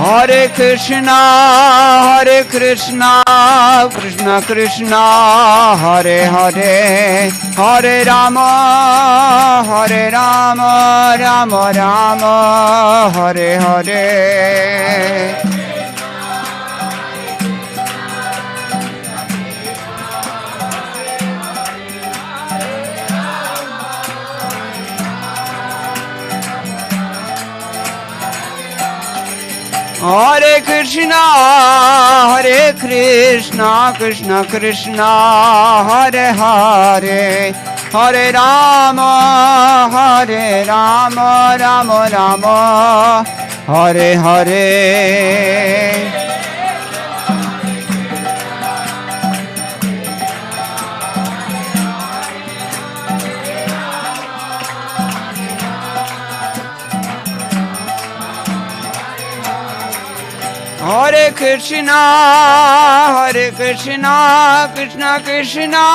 Hare Krishna, Krishna Krishna, Hare Hare, Hare Rama, Rama Rama, Hare Hare. Hare Krishna, Krishna Krishna, Hare Hare, Hare Rama, Rama Rama, Hare Hare. Hare Krishna, Krishna Krishna,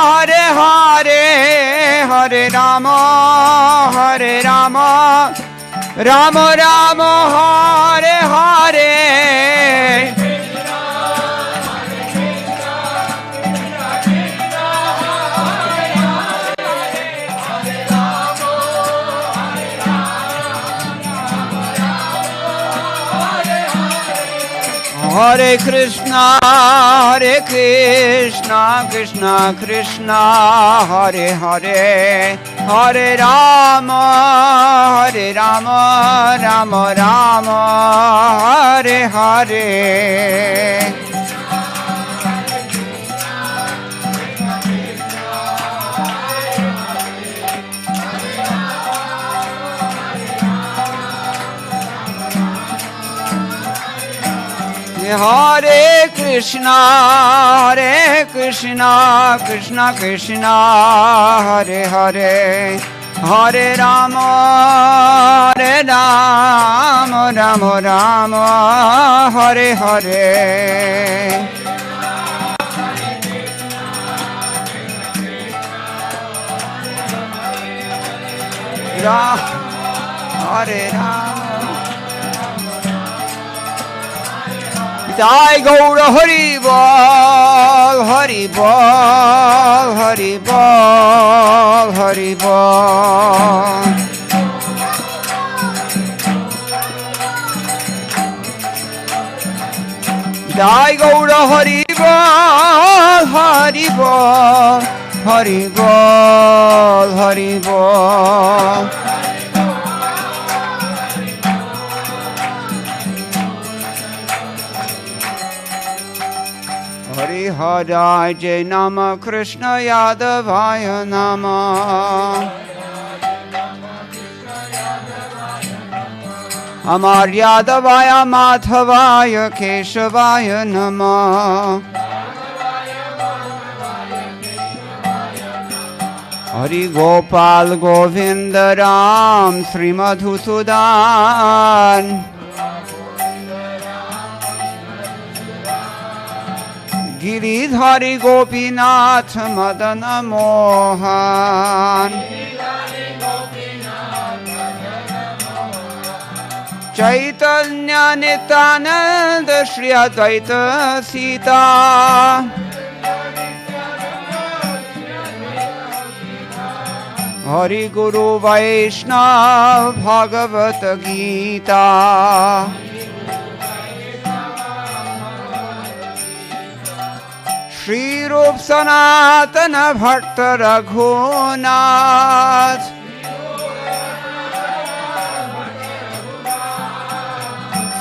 Hare Hare, Hare Rama, Rama Rama, Hare Hare. Hare Krishna, Krishna Krishna, Hare Hare, Hare Rama, Rama Rama, Hare Hare. Hare Krishna, Krishna Krishna, Hare Hare, Hare Rama, Rama Rama, Hare Hare. Hare Rama. Jai Gaura Hari Bol, Hari Bol, Hari Bol, Hari Bol. Jai Gaura Hari Bol, Hari Bol, Hari Bol, Hari Bol. Hare Nama Krishna Yadavaya Nama. Amar Yadavaya Madhavaya Keshavaya Nama. Hari Gopal Govinda Ram Sri Madhusudan. Giridhari Gopinath Madana Mohan. Chaitanya Nityananda Shri Advaita Sita. Hari Guru Vaishnava Bhagavata Gita. Shri Rup Sanatana Bhakta Raghunath.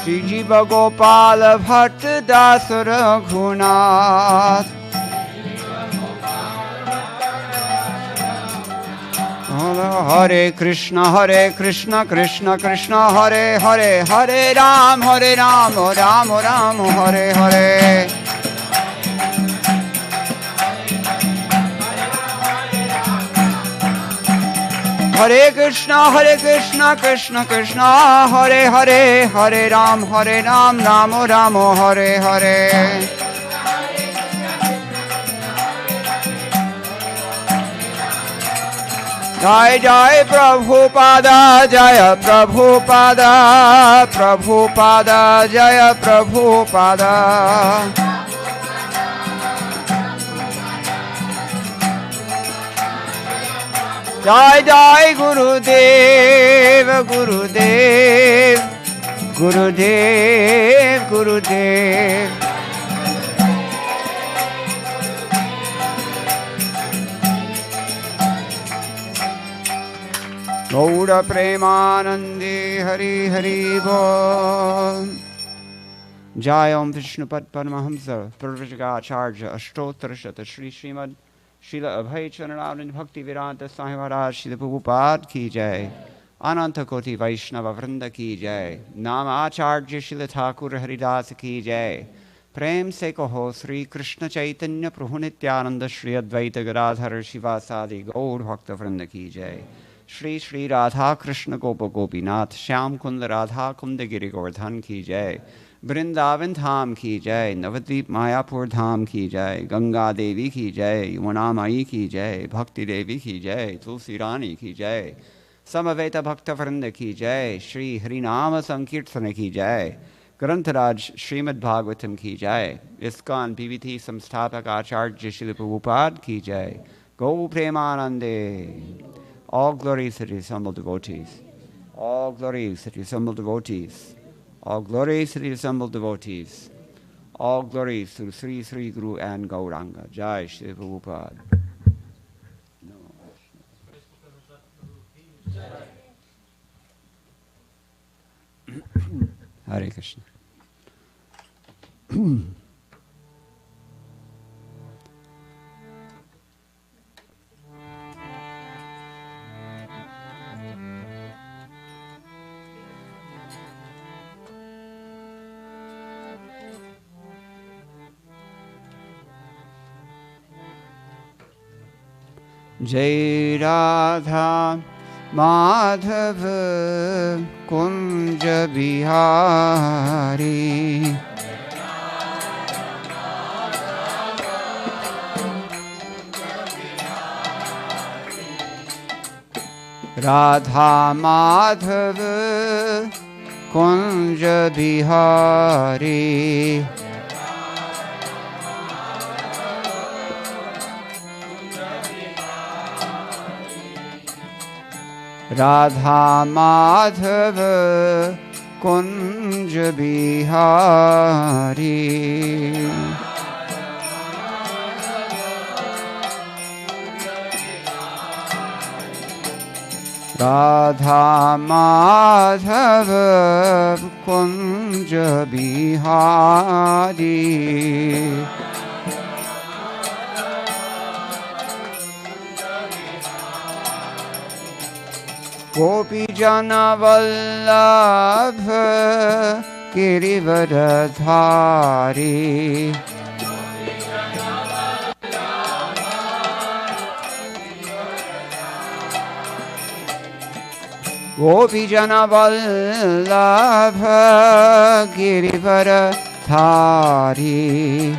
Shri Jiva Gopala Bhakta Dasa Raghunath. Hare Krishna, Krishna Krishna, Hare Hare, Hare Ram, Rama Rama, Hare Hare. Hare Krishna, Krishna Krishna, Hare Hare, Hare Ram, Rama Rama, Hare Hare. Jai Jai Prabhupada, Jaya Prabhupada, Prabhupada, Jaya Prabhupada. Jai Jai Gurudev, Gurudev, Gurudev, Gurudev. Gaura Premanande Hari Hari Bol. Jai Om Vishnupad Paramahamsa Purvajagacharya Ashtotarashata Shri Srimad Srila Abhay Charanand Bhaktivedanta Maharaj Srila Prabhupada Ki Jai. Ananta Koti Vaishnava Vrinda Ki Jai. Nama Acharya Srila Thakur Haridas Ki Jai. Prem se kaho Sri Krishna Chaitanya Prabhu Nityananda Shri Advaita Gadadhar Shivasadi Gaur Bhakta Vrinda Ki Jai. Shri Shri Radha Krishna Gopa Gopinath Shyam Kunda Radha Kunda Giri Govardhan Ki Jai. Vrindavan Dham Ki Jai. Navadvip Mayapur Dham Ki Jai. Ganga Devi Ki Jai. Yamuna Mai Ki Jai. Bhakti Devi Ki Jai. Tulsi Rani Ki Jai. Samaveta Bhakta Vrinda Ki Jai. Shri Harinama Sankirtana Ki Jai. Grantaraj Srimad Bhagavatam Ki Jai. ISKCON PVT Samsthapak Acharya Srila Prabhupada Ki Jai. Go Premanande. All glories to the assembled devotees. All glories to the assembled devotees. All glories to the assembled devotees. All glories to Sri Sri Guru and Gauranga. Jai Shri Prabhupada. Hare Krishna. Jai Radha Madhava Kunja Bihari. Radha Madhava Kunja Bihari. Radha Madhava Kunja Bihari. Radha Madhava Kunja Bihari. Gopi Jana Vallabha Girivardhari. Gopi Jana Vallabha Girivardhari.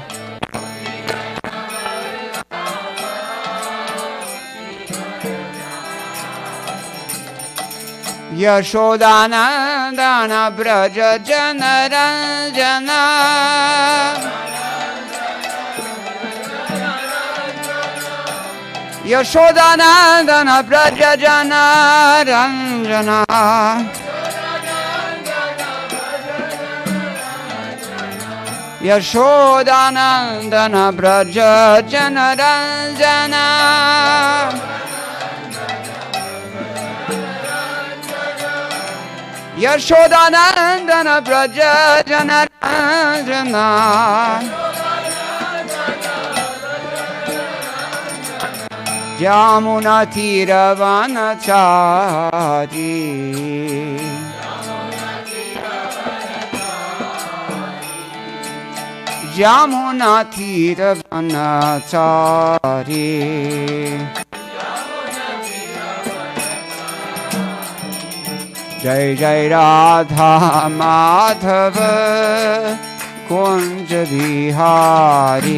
Yashodanandana Braja Janaranjana. Yashodanandana Braja Janaranjana. Yashodanandana Braja Janaranjana. Yashodanandana Braja Janaranjana. Jamuna Tiravanachari. Jamuna Tiravanachari. Jai Jai Radha Madhava Kunja Bihari.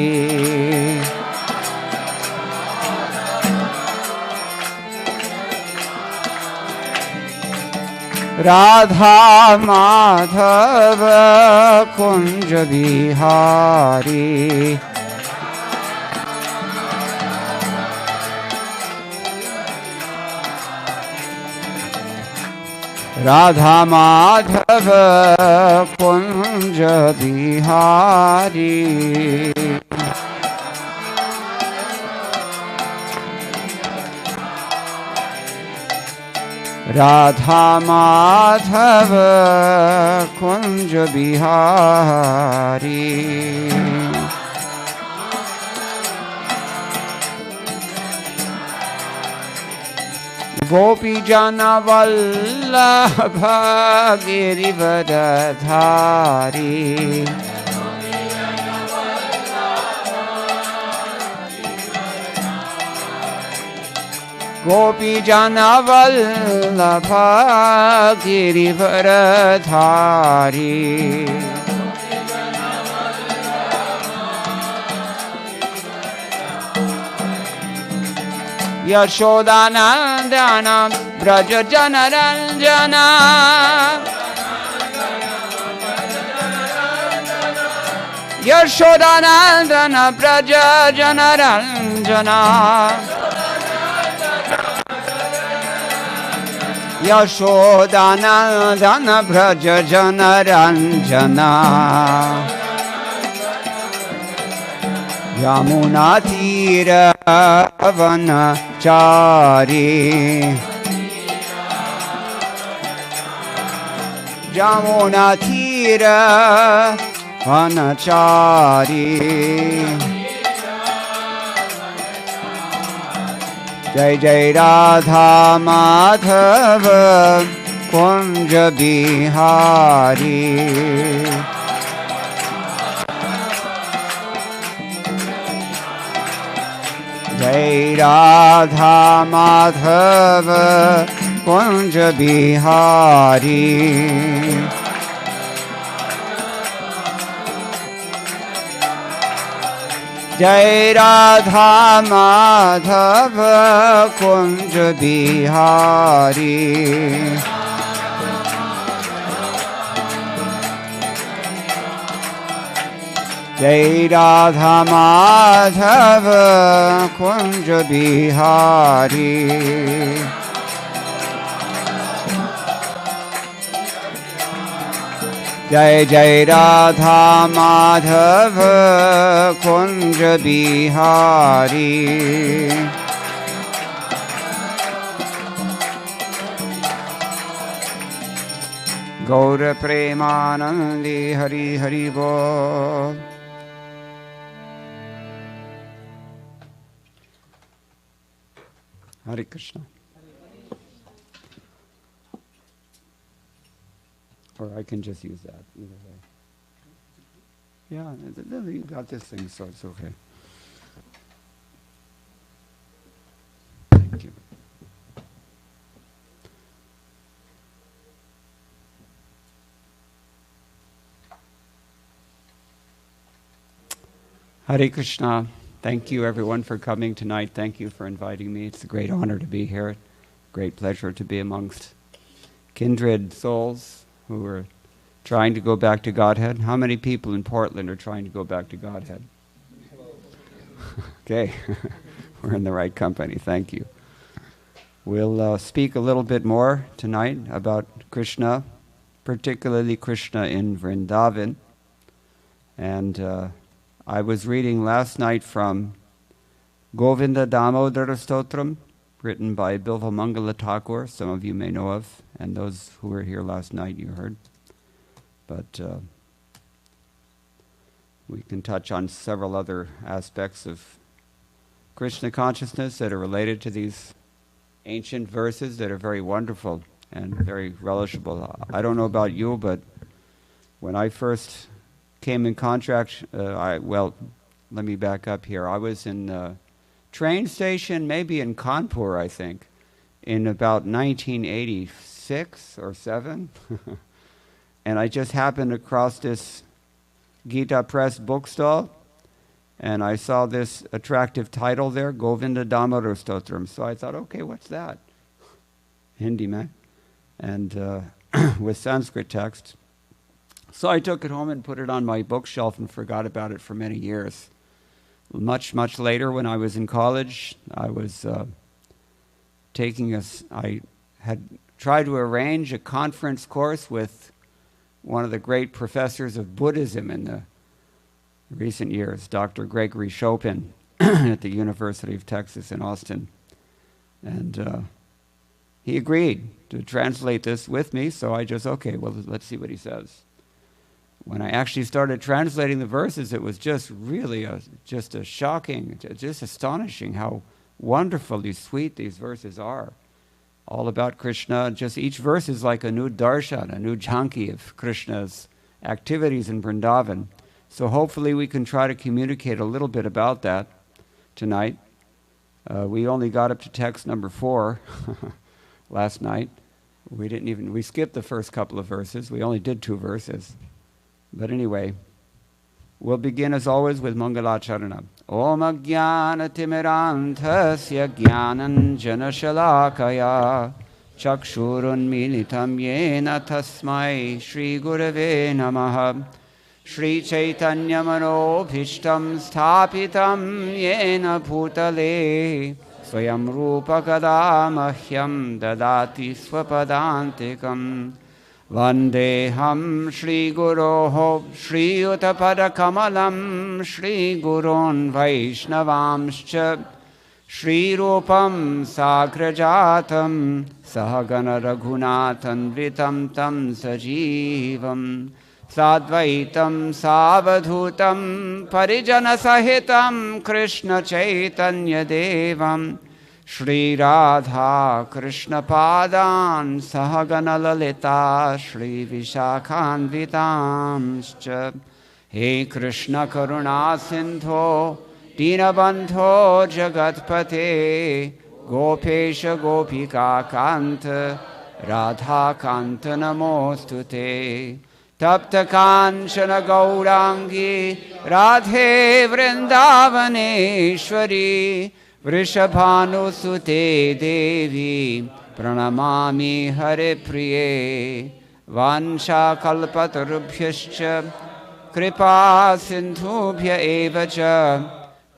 Radha Madhava Kunja Bihari. Radha Madhava Kunja Bihari. Radha Madhava Kunja Bihari. Gopi Jana Vallabha Girivardhari. Gopi Jana Vallabha Girivardhari. Yashodanandana Braja Jana Ranjana. Yashodanandana Braja Jana Ranjana. Yashodanandana Braja Jana Ranjana. Yamuna Tira Vanachari. Yamuna Tira Vanachari. Jai Jai Radha Madhava Kunja Bihari. Jai Radha Madhava Kunja Bihari. Jai Radha Madhava Kunja Bihari. Jai Radha Madhava Kunja Bihari. Jai Jai Radha Madhava Kunja Bihari. Gaura Premanandi Hari Hari Bol. Hare Krishna. Or I can just use that either way. Yeah, you got this thing, so it's okay. Thank you. Hare Krishna. Thank you everyone for coming tonight. Thank you for inviting me. It's a great honor to be here. Great pleasure to be amongst kindred souls who are trying to go back to Godhead. How many people in Portland are trying to go back to Godhead? Okay, we're in the right company. Thank you. We'll speak a little bit more tonight about Krishna, particularly Krishna in Vrindavan. And I was reading last night from Govinda Damodara Stotram, written by Bilvamangala Thakur, some of you may know of, and those who were here last night you heard. But we can touch on several other aspects of Krishna consciousness that are related to these ancient verses that are very wonderful and very relishable. I don't know about you, but when I first came in contact, well, let me back up here. I was in a train station, maybe in Kanpur, I think, in about 1986 or 7. And I just happened across this Gita Press bookstall, and I saw this attractive title there, Govinda Damodara Stotram. So I thought, okay, what's that? Hindi, man. And with Sanskrit text. So I took it home and put it on my bookshelf and forgot about it for many years. Much, much later, when I was in college, I was I had tried to arrange a conference course with one of the great professors of Buddhism in the recent years, Dr. Gregory Chopin at the University of Texas in Austin. And he agreed to translate this with me, so I just, okay, well, let's see what he says. When I actually started translating the verses, it was just really just astonishing how wonderfully sweet these verses are. All about Krishna. Just each verse is like a new darshan, a new jhanki of Krishna's activities in Vrindavan. So hopefully we can try to communicate a little bit about that tonight. We only got up to text number 4 last night. We skipped the first couple of verses. We only did 2 verses. But anyway, we'll begin as always with Mangalacharana. Om Ajnana Timirantasya Jnananjana Shalakaya Chakshurun Militam Yena Tasmai Shri Gurave Namaha Shri Chaitanya Manobhishtam Sthapitam Yena Bhutale Swayam Rupa Kadamahyam Dadati Swapadantikam Vandeham Shri Guroho Shri Utapada Kamalam Shri Gurun Vaishnavamscha Shri Rupam Sagrajatam Sahagana Raghunathan Vitam Tam Sajivam Sadvaitam Savadhutam Parijana Sahitam Krishna Chaitanya Devam Shri Radha Krishna Padan Sahagana Lalita Shri Vishakhan Vitamscha He Krishna Karuna Sindho Dinabandho Jagatpate Gopesha Gopika Kanta Radha Kanta Namostute Tapta Kanchana Gaurangi Radhe Vrindavaneshwari Vrishabhanu Sute Devi Pranamami Hare Priye Vansha Kalpatarubhyascha Kripa Sindhubhya Evacha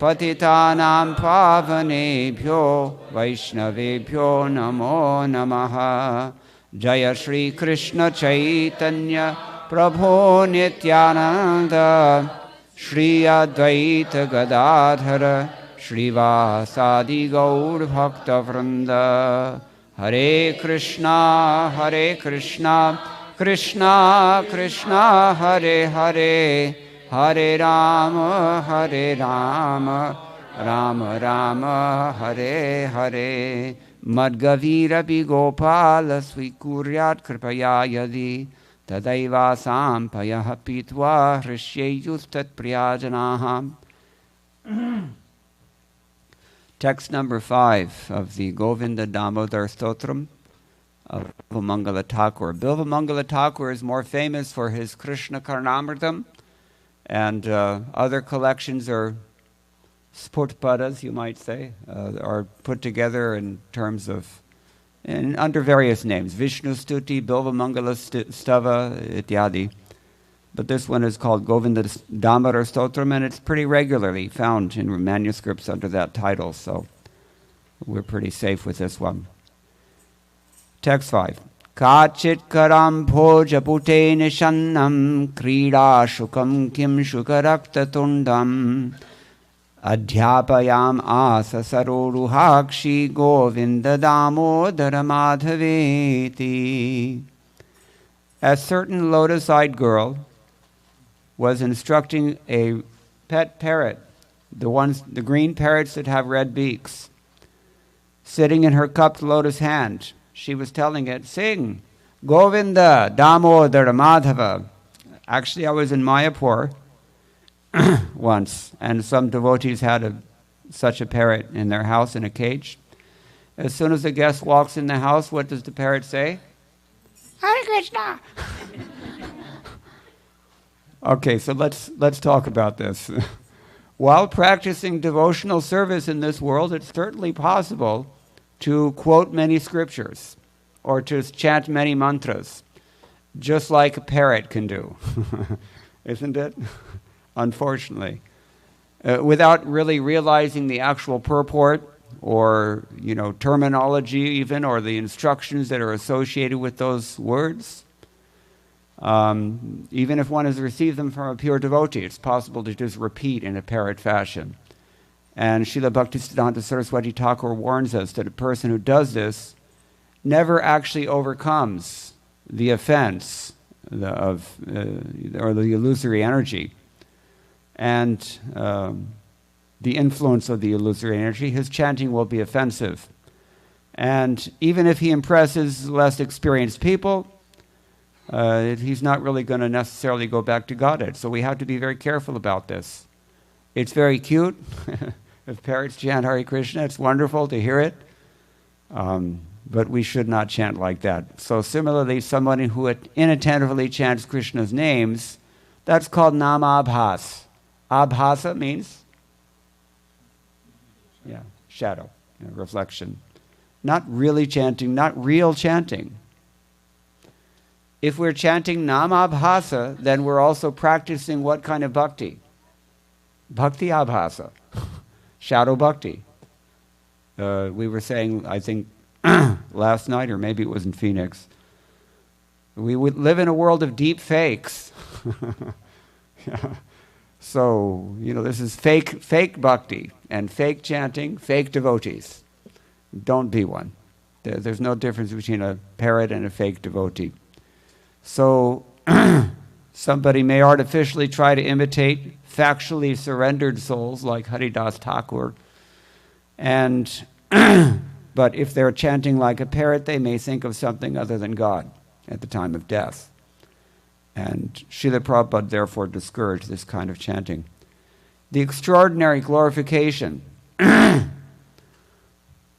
Patitanam Pavanebhyo Vaishnavebhyo Namo Namaha Jaya Shri Krishna Chaitanya Prabhu Nityananda Shri Advaita Gadadhara Shrivasadi Gaur Bhakta Vrinda Hare Krishna Krishna Krishna Hare Hare Hare Rama Rama Rama Hare Hare Madgavira Bigopala Swikuryat Kripaya Yadi Tadaiva Sampayah Pitva Hrishyayustat Priyajanaham. Text number 5 of the Govinda Damodar Stotram of Bilva Thakur. Bilva Mangala Thakur is more famous for his Krishna Karnamritam, and other collections are spurtpadas, you might say, are put together in terms of, under various names, Vishnu Stuti, Bilva Mangala Stava, ityadi. But this one is called Govinda Damodar Stotram, and it's pretty regularly found in manuscripts under that title, so we're pretty safe with this one. Text 5. Kachit karam bhoja pute nishannam krida shukam kim shukarakta tundam adhyapayam asa saroruhakshi Govinda Damodara madhaveti. A certain lotus-eyed girl was instructing a pet parrot, the green parrots that have red beaks, sitting in her cupped lotus hand. She was telling it, sing, Govinda, Damodara, Madhava. Actually, I was in Mayapur once, and some devotees had such a parrot in their house in a cage. As soon as the guest walks in the house, what does the parrot say? Hare Krishna. Okay, so let's talk about this. While practicing devotional service in this world, it's certainly possible to quote many scriptures or to chant many mantras. just like a parrot can do, isn't it? Unfortunately. Without really realizing the actual purport or, terminology even, or the instructions that are associated with those words. Even if one has received them from a pure devotee, it's possible to just repeat in a parrot fashion. And Srila Bhaktivedanta Saraswati Thakur warns us that a person who does this never actually overcomes the offense or the illusory energy. And the influence of the illusory energy, his chanting will be offensive. And even if he impresses less experienced people, he's not really going to necessarily go back to Godhead. So we have to be very careful about this. It's very cute. If parrots chant Hare Krishna, it's wonderful to hear it. But we should not chant like that. So similarly, someone who inattentively chants Krishna's names, that's called nama-abhas. Abhasa means shadow, reflection. Not really chanting, not real chanting. If we're chanting nama-abhasa, then we're also practicing what kind of bhakti? Bhakti abhasa, shadow bhakti. We were saying, I think, last night, or maybe it was in Phoenix, we would live in a world of deep fakes. So, this is fake bhakti, and fake chanting, fake devotees. Don't be one. There's no difference between a parrot and a fake devotee. So, somebody may artificially try to imitate factually surrendered souls like Haridas Thakur, but if they're chanting like a parrot, they may think of something other than God at the time of death. And Srila Prabhupada therefore discouraged this kind of chanting. The extraordinary glorification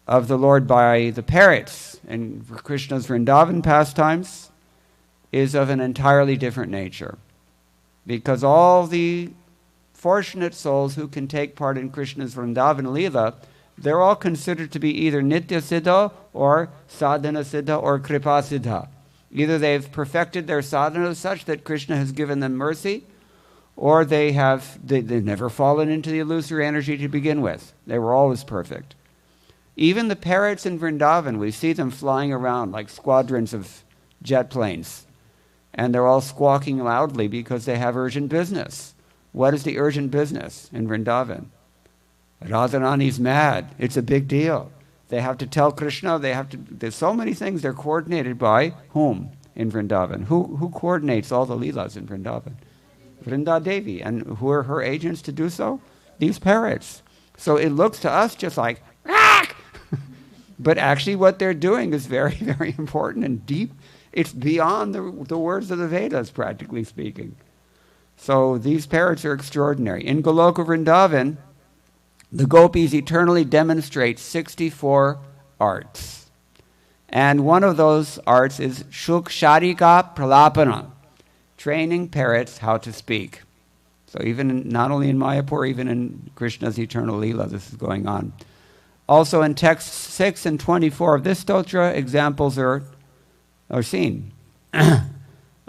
of the Lord by the parrots in Krishna's Vrindavan pastimes is of an entirely different nature. Because all the fortunate souls who can take part in Krishna's Vrindavan Leela, they're all considered to be either Nitya Siddha or Sadhana Siddha or Kripa Siddha. Either they've perfected their sadhana such that Krishna has given them mercy, or they've never fallen into the illusory energy to begin with. They were always perfect. Even the parrots in Vrindavan, we see them flying around like squadrons of jet planes. And they're all squawking loudly because they have urgent business. What is the urgent business in Vrindavan? Radharani's mad. It's a big deal. They have to tell Krishna, there's so many things they're coordinated by whom in Vrindavan? Who coordinates all the leelas in Vrindavan? Vrinda Devi. And who are her agents to do so? These parrots. So it looks to us just like, Rack! But actually what they're doing is very, very important and deep. It's beyond the words of the Vedas, practically speaking. So these parrots are extraordinary. In Goloka Vrindavan, the gopis eternally demonstrate 64 arts. And one of those arts is Shuksharika Pralapana, training parrots how to speak. So not only in Mayapur, even in Krishna's eternal Leela, this is going on. Also in texts 6 and 24 of this stotra, examples are seen.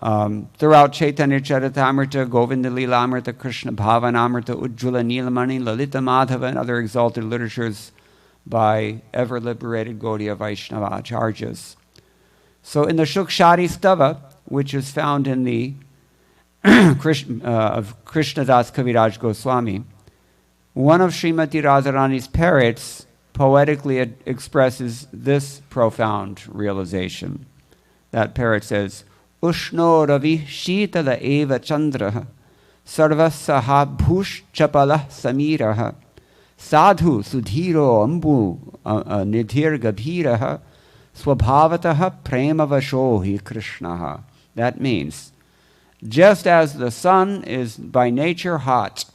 Throughout Chaitanya Charitamrita, Govinda Leelamrita, Krishna Bhavanamrita, Ujjvala Nilamani, Lalita Madhava, and other exalted literatures by ever-liberated Gaudiya Vaishnava Acharyas. So in the Shukshari Stava, which is found in the of Krishnadas Kaviraj Goswami, one of Srimati Radharani's parrots poetically expresses this profound realization. That parrot says, Ushno Ravi Shitala Eva Chandraha Sarvasaha Bhush Chapala Samiraha Sadhu Sudhiro Ambu Nidhir Gabhiraha Swabhavataha Premavashohi Krishnaha. That means, just as the sun is by nature hot,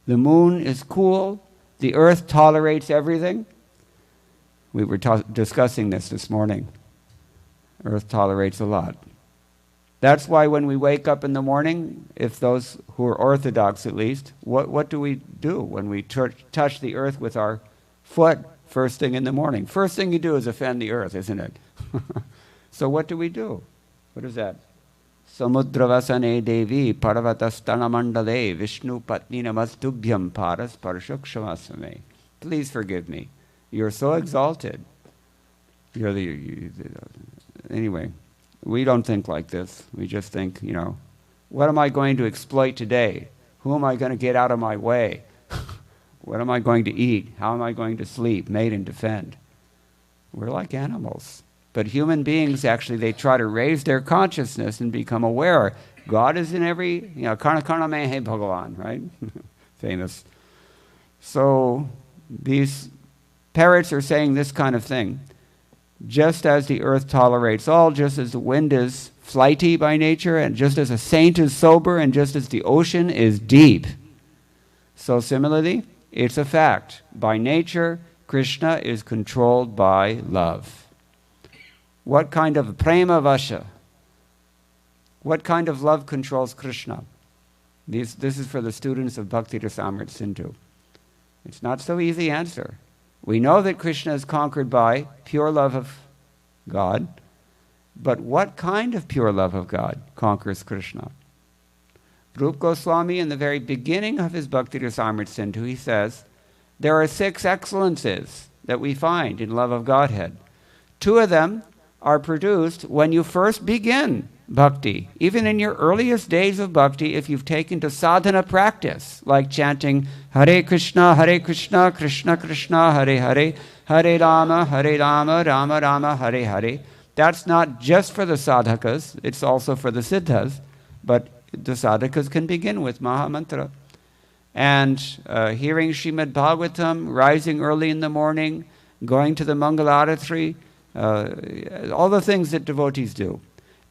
the moon is cool, the earth tolerates everything. We were discussing this morning. Earth tolerates a lot. That's why when we wake up in the morning, if those who are orthodox at least, what do we do when we touch the earth with our foot first thing in the morning? First thing you do is offend the earth, isn't it? So what do we do? What is that? Samudravasane Devi Parvatastana Vishnu Patni Namastubhyam Paras Parashukshamasame. Please forgive me. You're so exalted. Anyway, we don't think like this. We just think, what am I going to exploit today? Who am I going to get out of my way? What am I going to eat? How am I going to sleep, mate, and defend? We're like animals. But human beings, actually, they try to raise their consciousness and become aware. God is in every, karna karna mehe bhagavan, right? Famous. So these parrots are saying this kind of thing. Just as the earth tolerates all, just as the wind is flighty by nature, and just as a saint is sober, and just as the ocean is deep. So similarly, it's a fact. By nature, Krishna is controlled by love. What kind of prema vasha? What kind of love controls Krishna? This is for the students of Bhakti Rasamrita Sindhu. It's not so easy answer. We know that Krishna is conquered by pure love of God, but what kind of pure love of God conquers Krishna? Rupa Goswami, in the very beginning of his Bhakti Rasamrita Sindhu, he says, there are 6 excellences that we find in love of Godhead. 2 of them are produced when you first begin bhakti. Even in your earliest days of bhakti, if you've taken to sadhana practice, like chanting Hare Krishna, Krishna Krishna, Hare Hare, Hare Rama, Rama Rama, Hare Hare. That's not just for the sadhakas, it's also for the siddhas, but the sadhakas can begin with Maha Mantra. And hearing Srimad Bhagavatam, rising early in the morning, going to the Mangalarati, all the things that devotees do.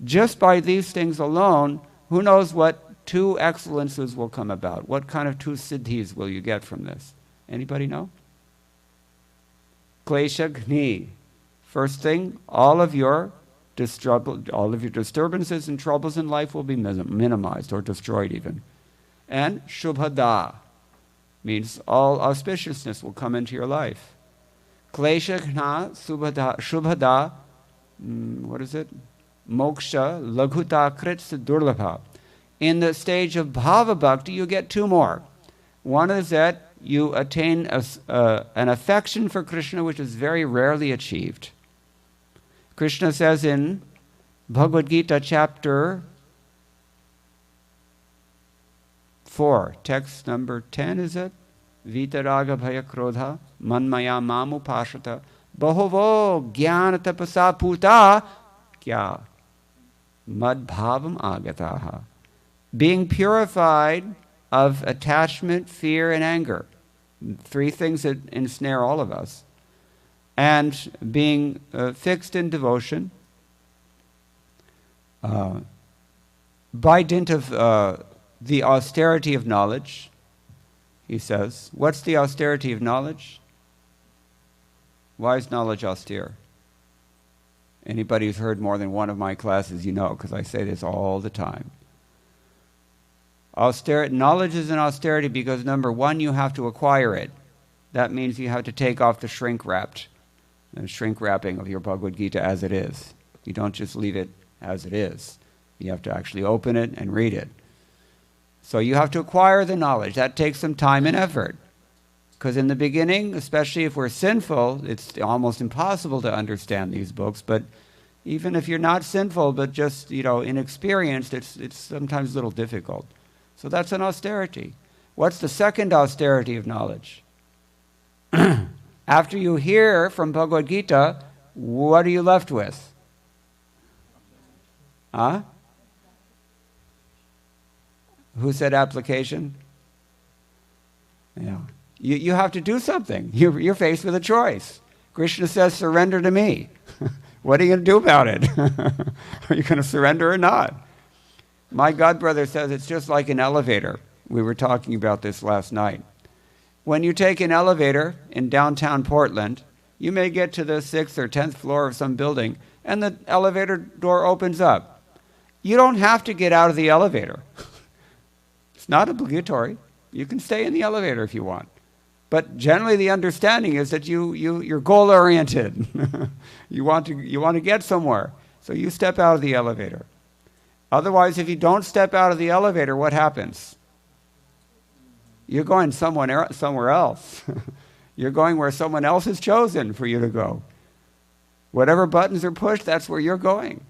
Just by these things alone, who knows what 2 excellences will come about? What kind of 2 siddhis will you get from this? Anybody know? Klesha Gni. First thing, all of your disturbances and troubles in life will be minimized or destroyed even. And Shubhada means all auspiciousness will come into your life. Klesha Gna Shubhada, what is it? Moksha Laghuta Krits Durlabha. In the stage of Bhava Bhakti, you get 2 more. One is that you attain an affection for Krishna which is very rarely achieved. Krishna says in Bhagavad Gita chapter 4, text number 10, is it? Vitaraga bhaya krodha manmaya mamu pashata bahovo jnana tapasa puta kya madbhavam agataha. Being purified of attachment, fear, and anger. 3 things that ensnare all of us. And being fixed in devotion by dint of the austerity of knowledge. He says, what's the austerity of knowledge? Why is knowledge austere? Anybody who's heard more than one of my classes, you know, because I say this all the time. Knowledge is an austerity because, number 1, you have to acquire it. That means you have to take off the shrink wrapping of your Bhagavad Gita as it is. You don't just leave it as it is. You have to actually open it and read it. So you have to acquire the knowledge. That takes some time and effort. Because in the beginning, especially if we're sinful, it's almost impossible to understand these books. But even if you're not sinful, but just, inexperienced, it's sometimes a little difficult. So that's an austerity. What's the second austerity of knowledge? After you hear from Bhagavad Gita, what are you left with? Huh? Who said application? Yeah. You have to do something. You're faced with a choice. Krishna says, surrender to me. What are you going to do about it? Are you going to surrender or not? My godbrother says it's just like an elevator. We were talking about this last night. When you take an elevator in downtown Portland, you may get to the 6th or 10th floor of some building, and the elevator door opens up. You don't have to get out of the elevator. It's not obligatory. You can stay in the elevator if you want. But generally the understanding is that you're goal-oriented. You want to get somewhere. So you step out of the elevator. Otherwise, if you don't step out of the elevator, what happens? You're going somewhere else. You're going where someone else has chosen for you to go. Whatever buttons are pushed, that's where you're going.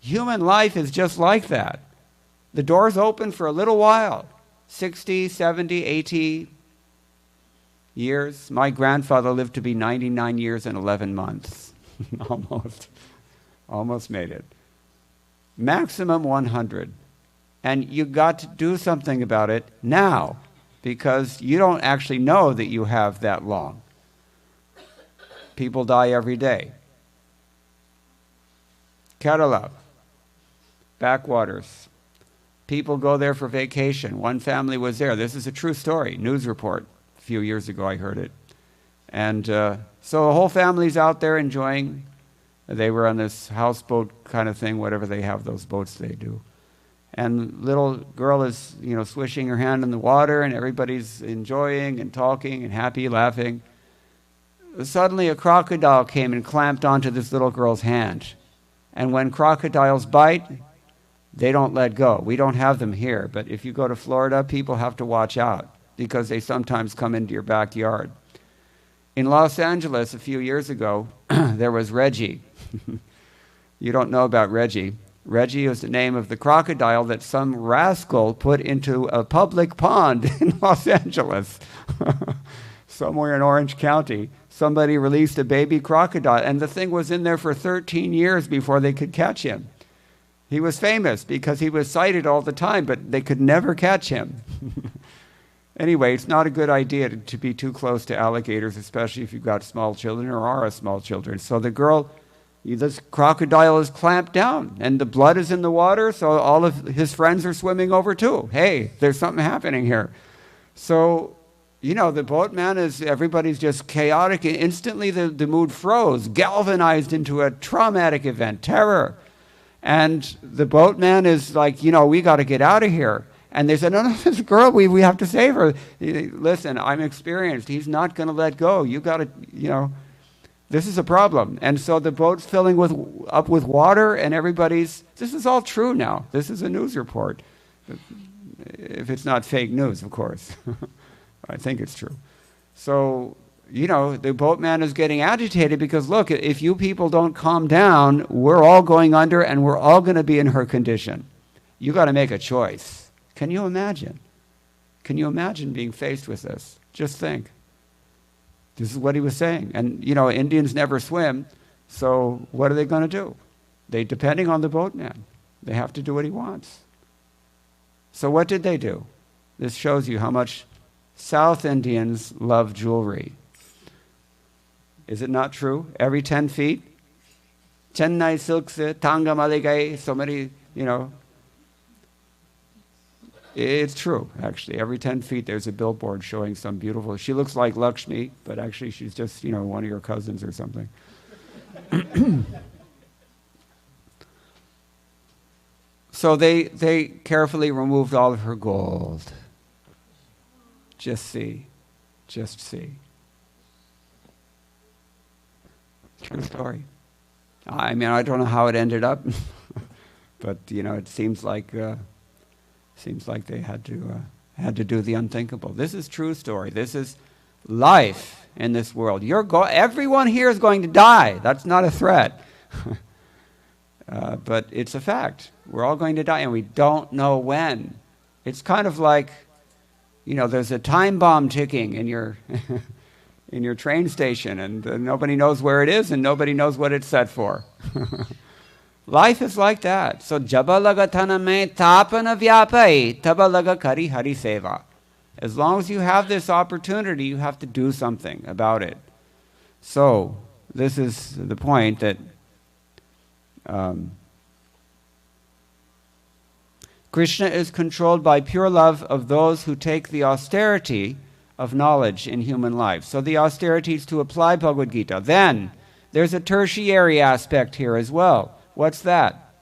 Human life is just like that. The door's open for a little while. 60, 70, 80 years. My grandfather lived to be 99 years and 11 months. Almost made it. Maximum 100. And you got to do something about it now, because you don't actually know that you have that long. People die every day. Kerala, backwaters. People go there for vacation. One family was there. This is a true story, news report. A few years ago I heard it. And so the whole family's out there enjoying. They were on this houseboat kind of thing, whatever they have, those boats they do. And little girl is, swishing her hand in the water, and everybody's enjoying and talking and happy, laughing. Suddenly a crocodile came and clamped onto this little girl's hand. And when crocodiles bite, they don't let go. We don't have them here, but if you go to Florida, people have to watch out because they sometimes come into your backyard. In Los Angeles a few years ago, there was Reggie. You don't know about Reggie. Reggie was the name of the crocodile that some rascal put into a public pond in Los Angeles. Somewhere in Orange County, somebody released a baby crocodile, and the thing was in there for 13 years before they could catch him. He was famous because he was sighted all the time, but they could never catch him. Anyway, it's not a good idea to be too close to alligators, especially if you've got small children or are small children. So the girl, this crocodile is clamped down, and the blood is in the water, so all of his friends are swimming over too. Hey, there's something happening here. So, the boatman everybody's just chaotic. Instantly the mood froze, galvanized into a traumatic event, terror. And the boatman is like, we got to get out of here. And they said, no, this girl, we have to save her. Listen, I'm experienced. He's not going to let go. You got to, this is a problem. And so the boat's filling up with water, and this is all true now. This is a news report. If it's not fake news, of course. I think it's true. So, the boatman is getting agitated because, look, if you people don't calm down, we're all going under and we're all going to be in her condition. You got to make a choice. Can you imagine? Can you imagine being faced with this? Just think. This is what he was saying. And, Indians never swim, so what are they going to do? Depending on the boatman. They have to do what he wants. So what did they do? This shows you how much South Indians love jewelry. Is it not true? Every 10 feet, Chennai silks, Tanga Maligai, so many, It's true, actually. Every 10 feet there's a billboard showing some beautiful, she looks like Lakshmi, but actually she's just, one of your cousins or something. So they carefully removed all of her gold. Just see. True story. I don't know how it ended up, but it seems like they had to do the unthinkable. This is true story. This is life in this world. Everyone here is going to die. That's not a threat, but it's a fact. We're all going to die, and we don't know when. It's kind of like, there's a time bomb ticking in your in your train station, and nobody knows where it is, and nobody knows what it's set for. Life is like that. So jaba laga thana mein tapana vyapai taba laga kari hari seva. As long as you have this opportunity, you have to do something about it. So this is the point that Krishna is controlled by pure love of those who take the austerity of knowledge in human life. So the austerity is to apply Bhagavad Gita. Then there's a tertiary aspect here as well. What's that?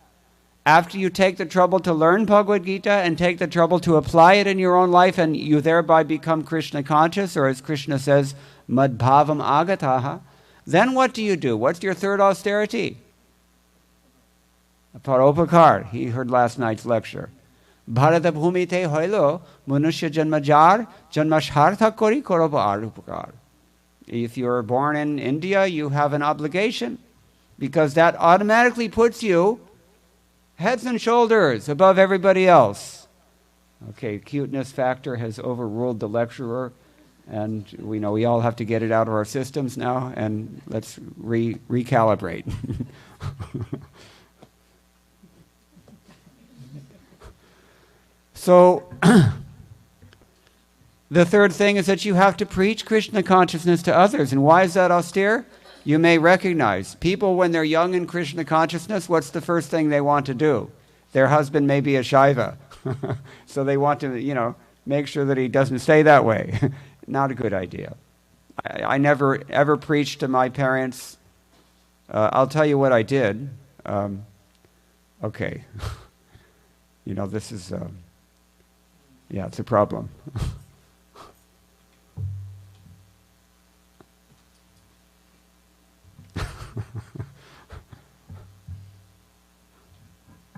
After you take the trouble to learn Bhagavad Gita and take the trouble to apply it in your own life, and you thereby become Krishna conscious, or as Krishna says, madbhavam agataha, then what do you do? What's your third austerity? Paropakar, he heard last night's lecture. Bharata bhumite hoilo manushya janma jar janma shartha kori koroba arupakar. If you're born in India, you have an obligation, because that automatically puts you heads and shoulders above everybody else. Okay, cuteness factor has overruled the lecturer, and we know we all have to get it out of our systems now, and let's recalibrate. So, the third thing is that you have to preach Krishna consciousness to others. And why is that austere? You may recognize people when they're young in Krishna consciousness, what's the first thing they want to do? Their husband may be a Shaiva. So they want to, make sure that he doesn't stay that way. Not a good idea. I never ever preached to my parents. I'll tell you what I did. Okay. This is, it's a problem.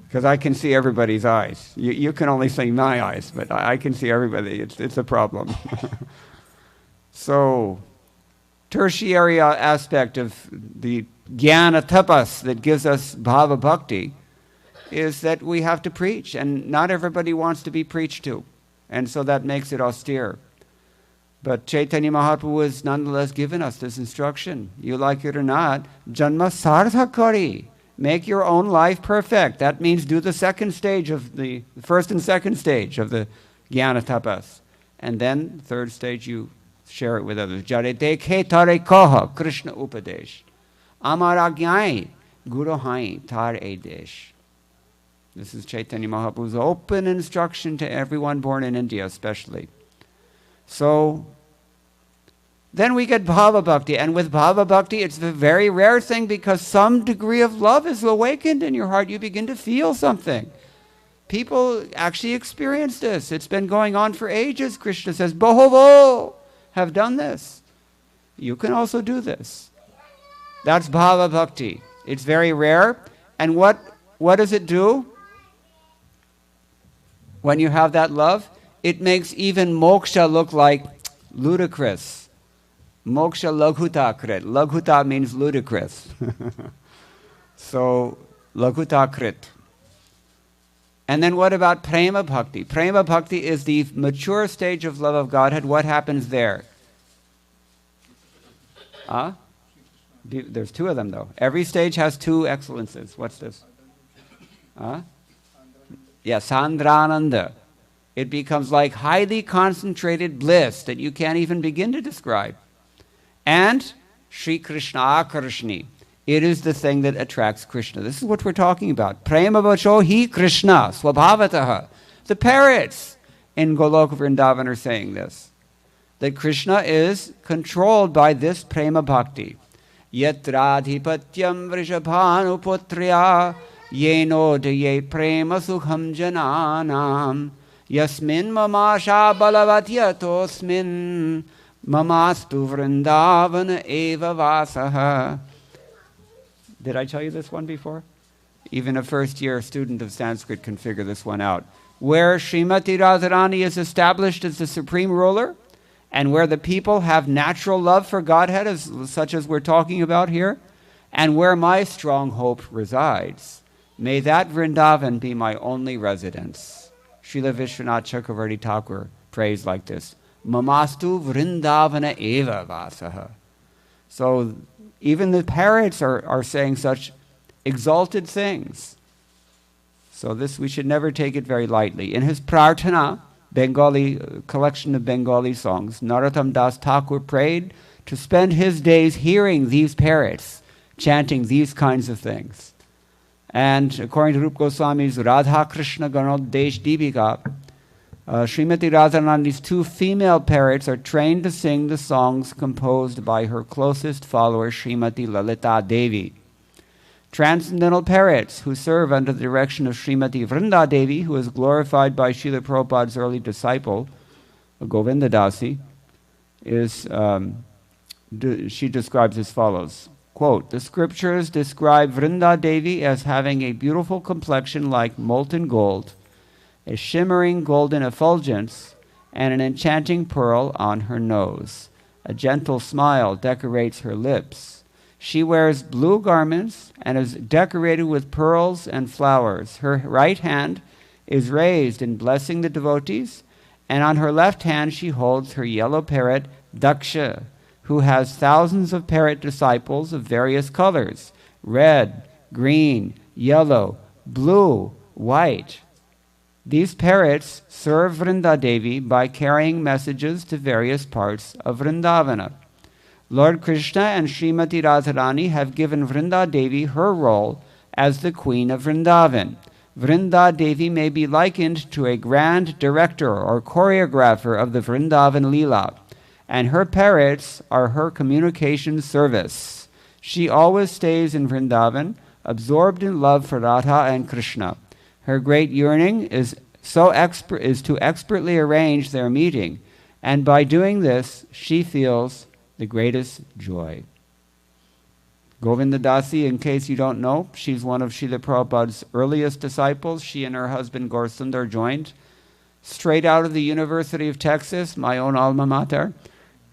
Because I can see everybody's eyes. You can only see my eyes, but I can see everybody. It's a problem. So, tertiary aspect of the jnana tapas that gives us bhava bhakti is that we have to preach, and not everybody wants to be preached to. And so that makes it austere. But Chaitanya Mahaprabhu has nonetheless given us this instruction. You like it or not, janma sarthakari. Make your own life perfect. That means do the second stage of the first and second stage of the jnana tapas. And then third stage you share it with others. Jare dekhe tare koha Krishna upadesh. Amar agyai guru hai tar edesh. This is Chaitanya Mahaprabhu's open instruction to everyone born in India especially. So, then we get bhava bhakti, and with bhava bhakti it's a very rare thing because some degree of love is awakened in your heart. You begin to feel something. People actually experience this. It's been going on for ages. Krishna says, Bohovo have done this. You can also do this. That's bhava bhakti. It's very rare. And what does it do? When you have that love, it makes even moksha look like ludicrous. Moksha laghuta krit. Laghuta means ludicrous. So, laghuta krit. And then what about prema bhakti? Prema bhakti is the mature stage of love of Godhead. What happens there? There's two of them though. Every stage has two excellences. What's this? Yeah, Sandrananda. It becomes like highly concentrated bliss that you can't even begin to describe. And Sri Krishna Akarshni. It is the thing that attracts Krishna. This is what we're talking about. Prema vacho hi Krishna swabhavataha. The parrots in Goloka Vrindavan are saying this. That Krishna is controlled by this prema bhakti. Yatradhipatyam vrishabhanuputriya yeno daye prema sukham jananam yasmin mamasha balavatyatosmin mamastu vrindavana eva vasaha. Did I tell you this one before? Even a first-year student of Sanskrit can figure this one out. Where Srimati Radharani is established as the supreme ruler, and where the people have natural love for Godhead, such as we're talking about here, and where my strong hope resides, may that Vrindavan be my only residence. Srila Vishwanath Chakravarti Thakur prays like this. Mamastu vrindavana eva vasaha. So even the parrots are saying such exalted things. So this, we should never take it very lightly. In his Prarthana, Bengali collection of Bengali songs, Narottam Das Thakur prayed to spend his days hearing these parrots chanting these kinds of things. And according to Rupa Goswami's Radha Krishna Ganodesh Deepika, Srimati Radharani's two female parrots are trained to sing the songs composed by her closest follower, Srimati Lalita Devi. Transcendental parrots who serve under the direction of Srimati Vrinda Devi, who is glorified by Srila Prabhupada's early disciple, Govinda Dasi, she describes as follows. Quote, the scriptures describe Vrinda Devi as having a beautiful complexion like molten gold, a shimmering golden effulgence, and an enchanting pearl on her nose. A gentle smile decorates her lips. She wears blue garments and is decorated with pearls and flowers. Her right hand is raised in blessing the devotees, and on her left hand she holds her yellow parrot, Daksha, who has thousands of parrot disciples of various colors, red, green, yellow, blue, white. These parrots serve Vrinda Devi by carrying messages to various parts of Vrindavana. Lord Krishna and Srimati Radharani have given Vrinda Devi her role as the Queen of Vrindavan. Vrinda Devi may be likened to a grand director or choreographer of the Vrindavan Leela, and her parrots are her communication service. She always stays in Vrindavan, absorbed in love for Radha and Krishna. Her great yearning is to expertly arrange their meeting, and by doing this, she feels the greatest joy. Govinda Dasi, in case you don't know, she's one of Srila Prabhupada's earliest disciples. She and her husband Gaurasundar joined straight out of the University of Texas, my own alma mater,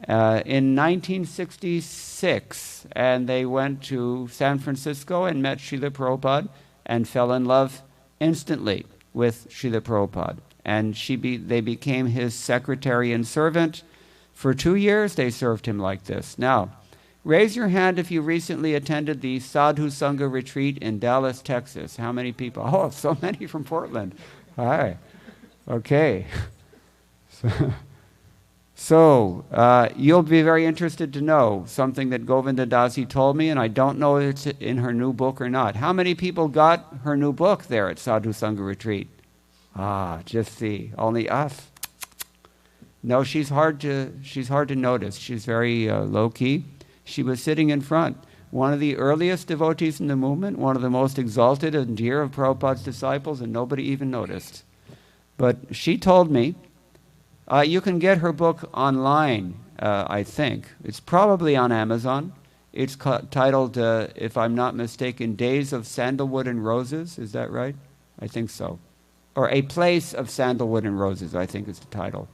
in 1966. And they went to San Francisco and met Srila Prabhupada and fell in love instantly with Srila Prabhupada. And they became his secretary and servant. For 2 years, they served him like this. Now, raise your hand if you recently attended the Sadhu Sangha retreat in Dallas, Texas. How many people? Oh, so many from Portland. Hi. Okay. So you'll be very interested to know something that Govinda Dasi told me, and I don't know if it's in her new book or not. How many people got her new book there at Sadhu Sangha retreat? Just see. Only us. No, she's hard to notice. She's very low-key. She was sitting in front. One of the earliest devotees in the movement, one of the most exalted and dear of Prabhupada's disciples, and nobody even noticed. But she told me, you can get her book online, I think. It's probably on Amazon. It's titled, if I'm not mistaken, Days of Sandalwood and Roses. Is that right? I think so. Or A Place of Sandalwood and Roses, I think is the title.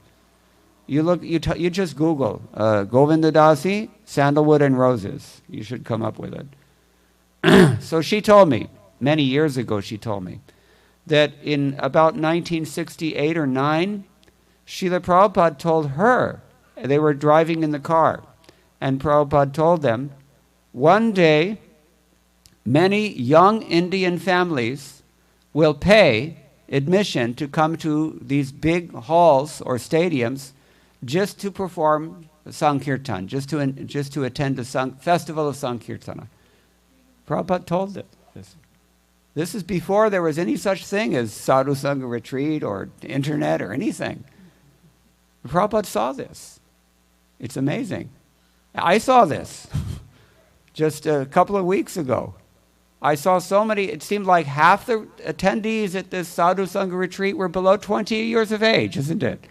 You just Google Govinda Dasi, Sandalwood and Roses. You should come up with it. So she told me, many years ago she told me, that in about 1968 or 9, Srila Prabhupada told her, they were driving in the car, and Prabhupada told them, one day, many young Indian families will pay admission to come to these big halls or stadiums just to perform Sankirtan, just to attend the festival of Sankirtana. Prabhupada told them this. This is before there was any such thing as Sadhu Sangha retreat or internet or anything. Prabhupada saw this. It's amazing. I saw this just a couple of weeks ago. I saw so many, it seemed like half the attendees at this Sadhu Sangha retreat were below 20 years of age, isn't it?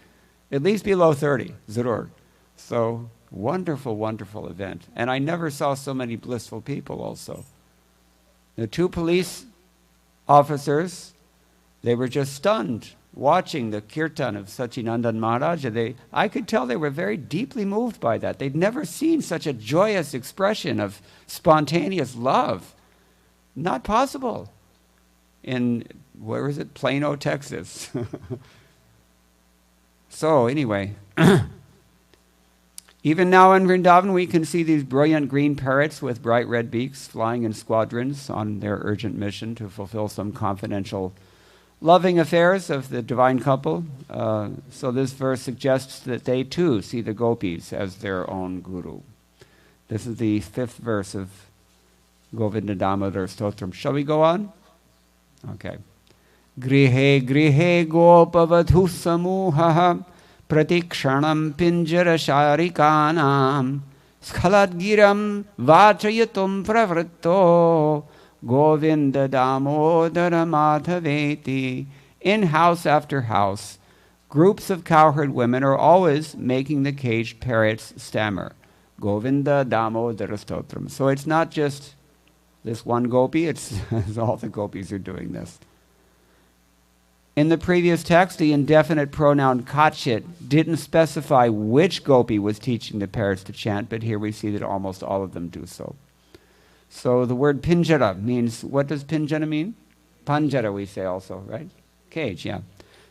At least below 30, Zarur. So, wonderful, wonderful event. And I never saw so many blissful people also. The 2 police officers, they were just stunned watching the kirtan of Sachinandan Maharaj. I could tell they were very deeply moved by that. They'd never seen such a joyous expression of spontaneous love. Not possible in, where is it? Plano, Texas. So anyway, even now in Vrindavan we can see these brilliant green parrots with bright red beaks flying in squadrons on their urgent mission to fulfill some confidential loving affairs of the divine couple. So this verse suggests that they too see the gopis as their own guru. This is the 5th verse of Govinda Damodar Stotram. Shall we go on? Okay. Grihe grihe gopavadhu samuha pratikshanam pinjara sharikanam skhaladgiram vachayatum pravritto Govinda Damodara Madhaveti. In house after house, groups of cowherd women are always making the caged parrots stammer. Govinda Damodara Stotram. So it's not just this one gopi, it's all the gopis are doing this. In the previous text, the indefinite pronoun kachit didn't specify which gopi was teaching the parrots to chant, but here we see that almost all of them do so. So the word pinjara means, what does pinjara mean? Panjara we say also, right? Cage, yeah.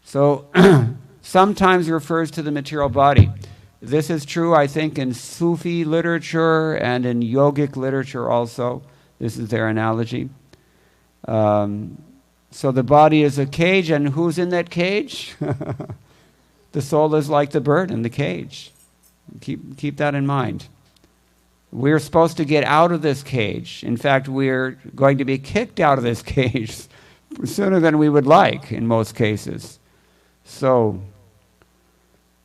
So sometimes refers to the material body. This is true, I think, in Sufi literature and in yogic literature also. This is their analogy. So the body is a cage, and who's in that cage? The soul is like the bird in the cage. Keep that in mind. We're supposed to get out of this cage. In fact, we're going to be kicked out of this cage sooner than we would like in most cases. So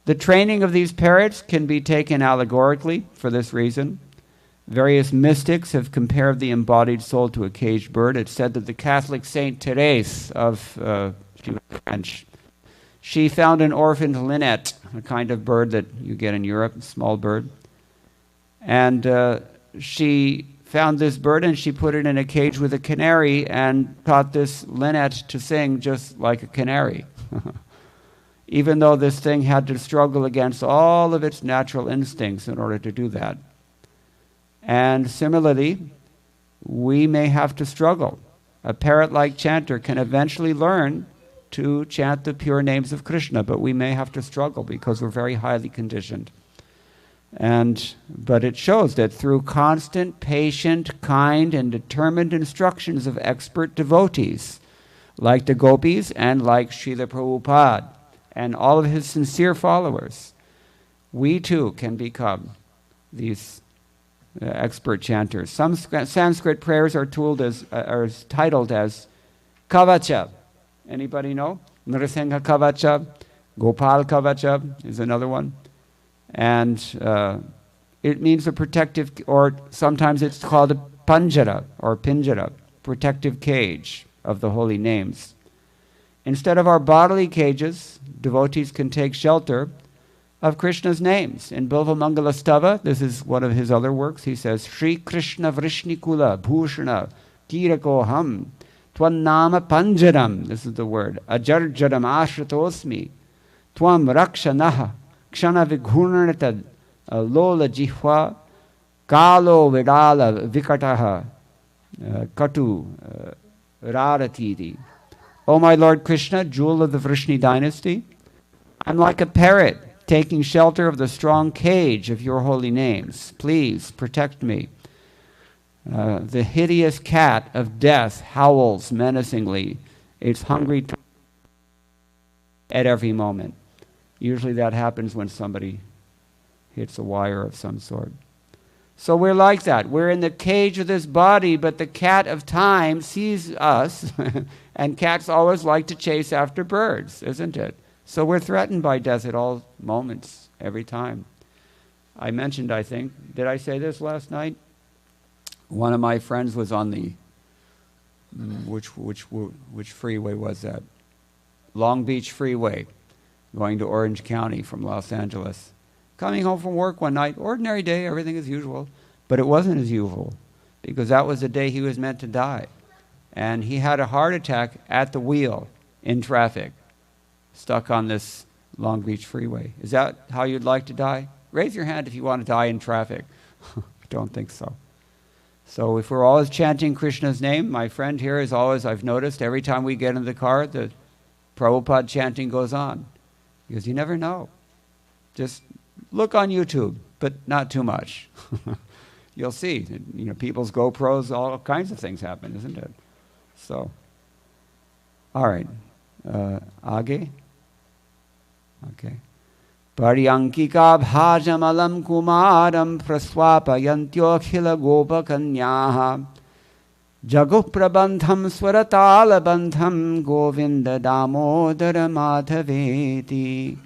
the training of these parrots can be taken allegorically for this reason. Various mystics have compared the embodied soul to a caged bird. It's said that the Catholic Saint Therese of she was French. She found an orphaned linnet, a kind of bird that you get in Europe, a small bird. And she found this bird and she put it in a cage with a canary and taught this linnet to sing just like a canary. Even though this thing had to struggle against all of its natural instincts in order to do that. And similarly, we may have to struggle. A parrot-like chanter can eventually learn to chant the pure names of Krishna, but we may have to struggle because we're very highly conditioned. But it shows that through constant, patient, kind, and determined instructions of expert devotees, like the gopis and like Srila Prabhupada, and all of his sincere followers, we too can become these expert chanters. Some Sanskrit prayers are titled as Kavacha. Anybody know? Nrsimha Kavacha, Gopal Kavacha is another one. And it means a protective, or sometimes it's called a panjara or pinjara, protective cage of the holy names. Instead of our bodily cages, devotees can take shelter of Krishna's names. In Bilva Mangala Stava, this is one of his other works, he says, Shri Krishna Vrishnikula Bhushana Tirakoham Twannama Panjaram, this is the word, Ajarjaram Ashratosmi Tvam Rakshanaha Kshana Vighurnatad Lola Jihva Kalo Vedala Vikataha Katu Raratiti. O my Lord Krishna, jewel of the Vrishni dynasty, I'm like a parrot taking shelter of the strong cage of your holy names. Please protect me. The hideous cat of death howls menacingly. It's hungry at every moment. Usually that happens when somebody hits a wire of some sort. So we're like that. We're in the cage of this body, but the cat of time sees us, and cats always like to chase after birds, isn't it? So we're threatened by death at all moments, every time. I mentioned, I think, did I say this last night? One of my friends was on the, which freeway was that? Long Beach Freeway, going to Orange County from Los Angeles. Coming home from work one night, ordinary day, everything as usual, but it wasn't as usual, because that was the day he was meant to die. And he had a heart attack at the wheel in traffic, stuck on this Long Beach Freeway. Is that how you'd like to die? Raise your hand if you want to die in traffic. I don't think so. So if we're always chanting Krishna's name, my friend here is always, I've noticed, every time we get in the car, the Prabhupada chanting goes on. Because you never know. Just look on YouTube, but not too much. You'll see, people's GoPros, all kinds of things happen, isn't it? So, all right. Age? Okay. Paryankika bhajamalam kumaram praswapayantyo khila gopakanyaha jaguh prabandham swaratala bandham govinda damodara madhaveti.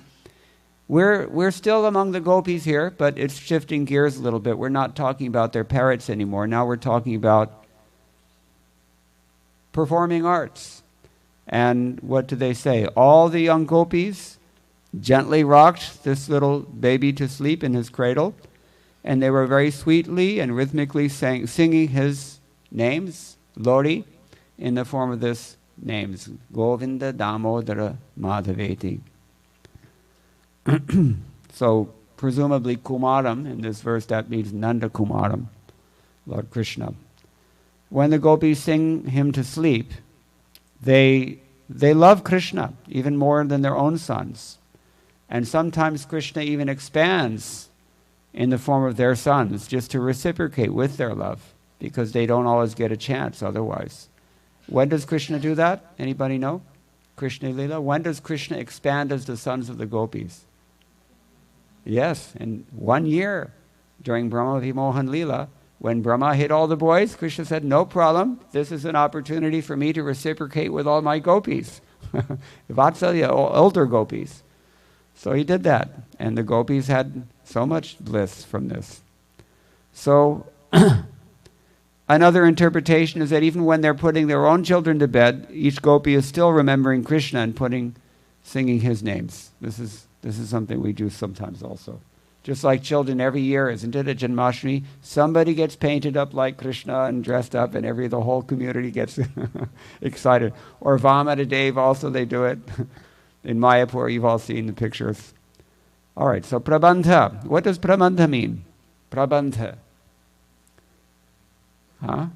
We're still among the gopis here, but it's shifting gears a little bit. We're not talking about their parrots anymore. Now we're talking about performing arts. And what do they say? All the young gopis gently rocked this little baby to sleep in his cradle, and they were very sweetly and rhythmically singing his names, Lori, in the form of this names, Govinda, Damodara, Madhaveti. So presumably Kumaram, in this verse that means Nanda Kumaram, Lord Krishna. When the gopis sing him to sleep, they love Krishna even more than their own sons. And sometimes Krishna even expands in the form of their sons just to reciprocate with their love, because they don't always get a chance otherwise. When does Krishna do that? Anybody know? Krishna Lila? When does Krishna expand as the sons of the gopis? Yes, in 1 year during Brahma Vimohan Lila, when Brahma hit all the boys, Krishna said, no problem, this is an opportunity for me to reciprocate with all my gopis. Vatsalya, older gopis. So he did that, and the gopis had so much bliss from this. So another interpretation is that even when they're putting their own children to bed, each gopi is still remembering Krishna and singing his names. This is something we do sometimes also. Just like children every year, isn't it, at Janmashtami? Somebody gets painted up like Krishna and dressed up, and the whole community gets excited. Or Vamana Dev also, they do it. In Mayapur, you've all seen the pictures. All right, so Prabandha. What does Prabandha mean? Prabandha. Huh?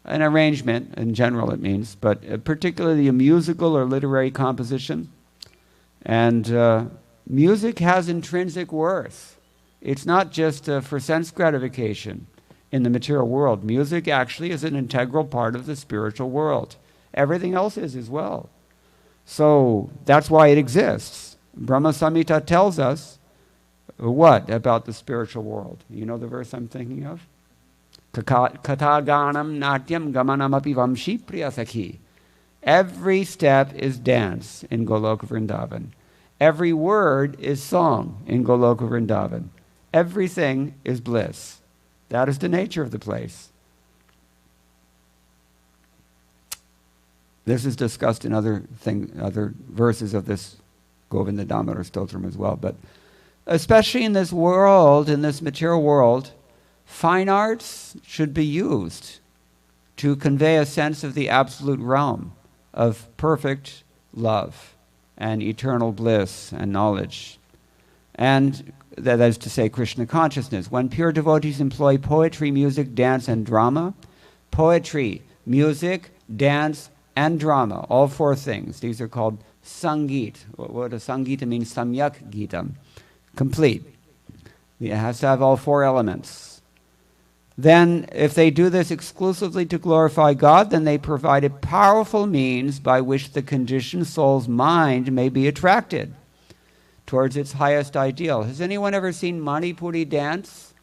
An arrangement, in general it means, but particularly a musical or literary composition. And music has intrinsic worth. It's not just for sense gratification in the material world. Music actually is an integral part of the spiritual world. Everything else is as well. So that's why it exists. Brahma Samhita tells us what about the spiritual world? You know the verse I'm thinking of? Kataganam natyam gamanam api vamshi priyasakhi. Every step is dance in Goloka Vrindavan. Every word is song in Goloka Vrindavan. Everything is bliss. That is the nature of the place. This is discussed in other verses of this Govinda Damodar Stotram as well. But especially in this world, in this material world, fine arts should be used to convey a sense of the absolute realm of perfect love and eternal bliss and knowledge. And that is to say, Krishna consciousness. When pure devotees employ poetry, music, dance, and drama, poetry, music, dance, and drama, all four things. These are called Sangeet. What does Sangeeta mean? Samyak Geetam. Complete. It has to have all four elements. Then, if they do this exclusively to glorify God, then they provide a powerful means by which the conditioned soul's mind may be attracted towards its highest ideal. Has anyone ever seen Manipuri dance?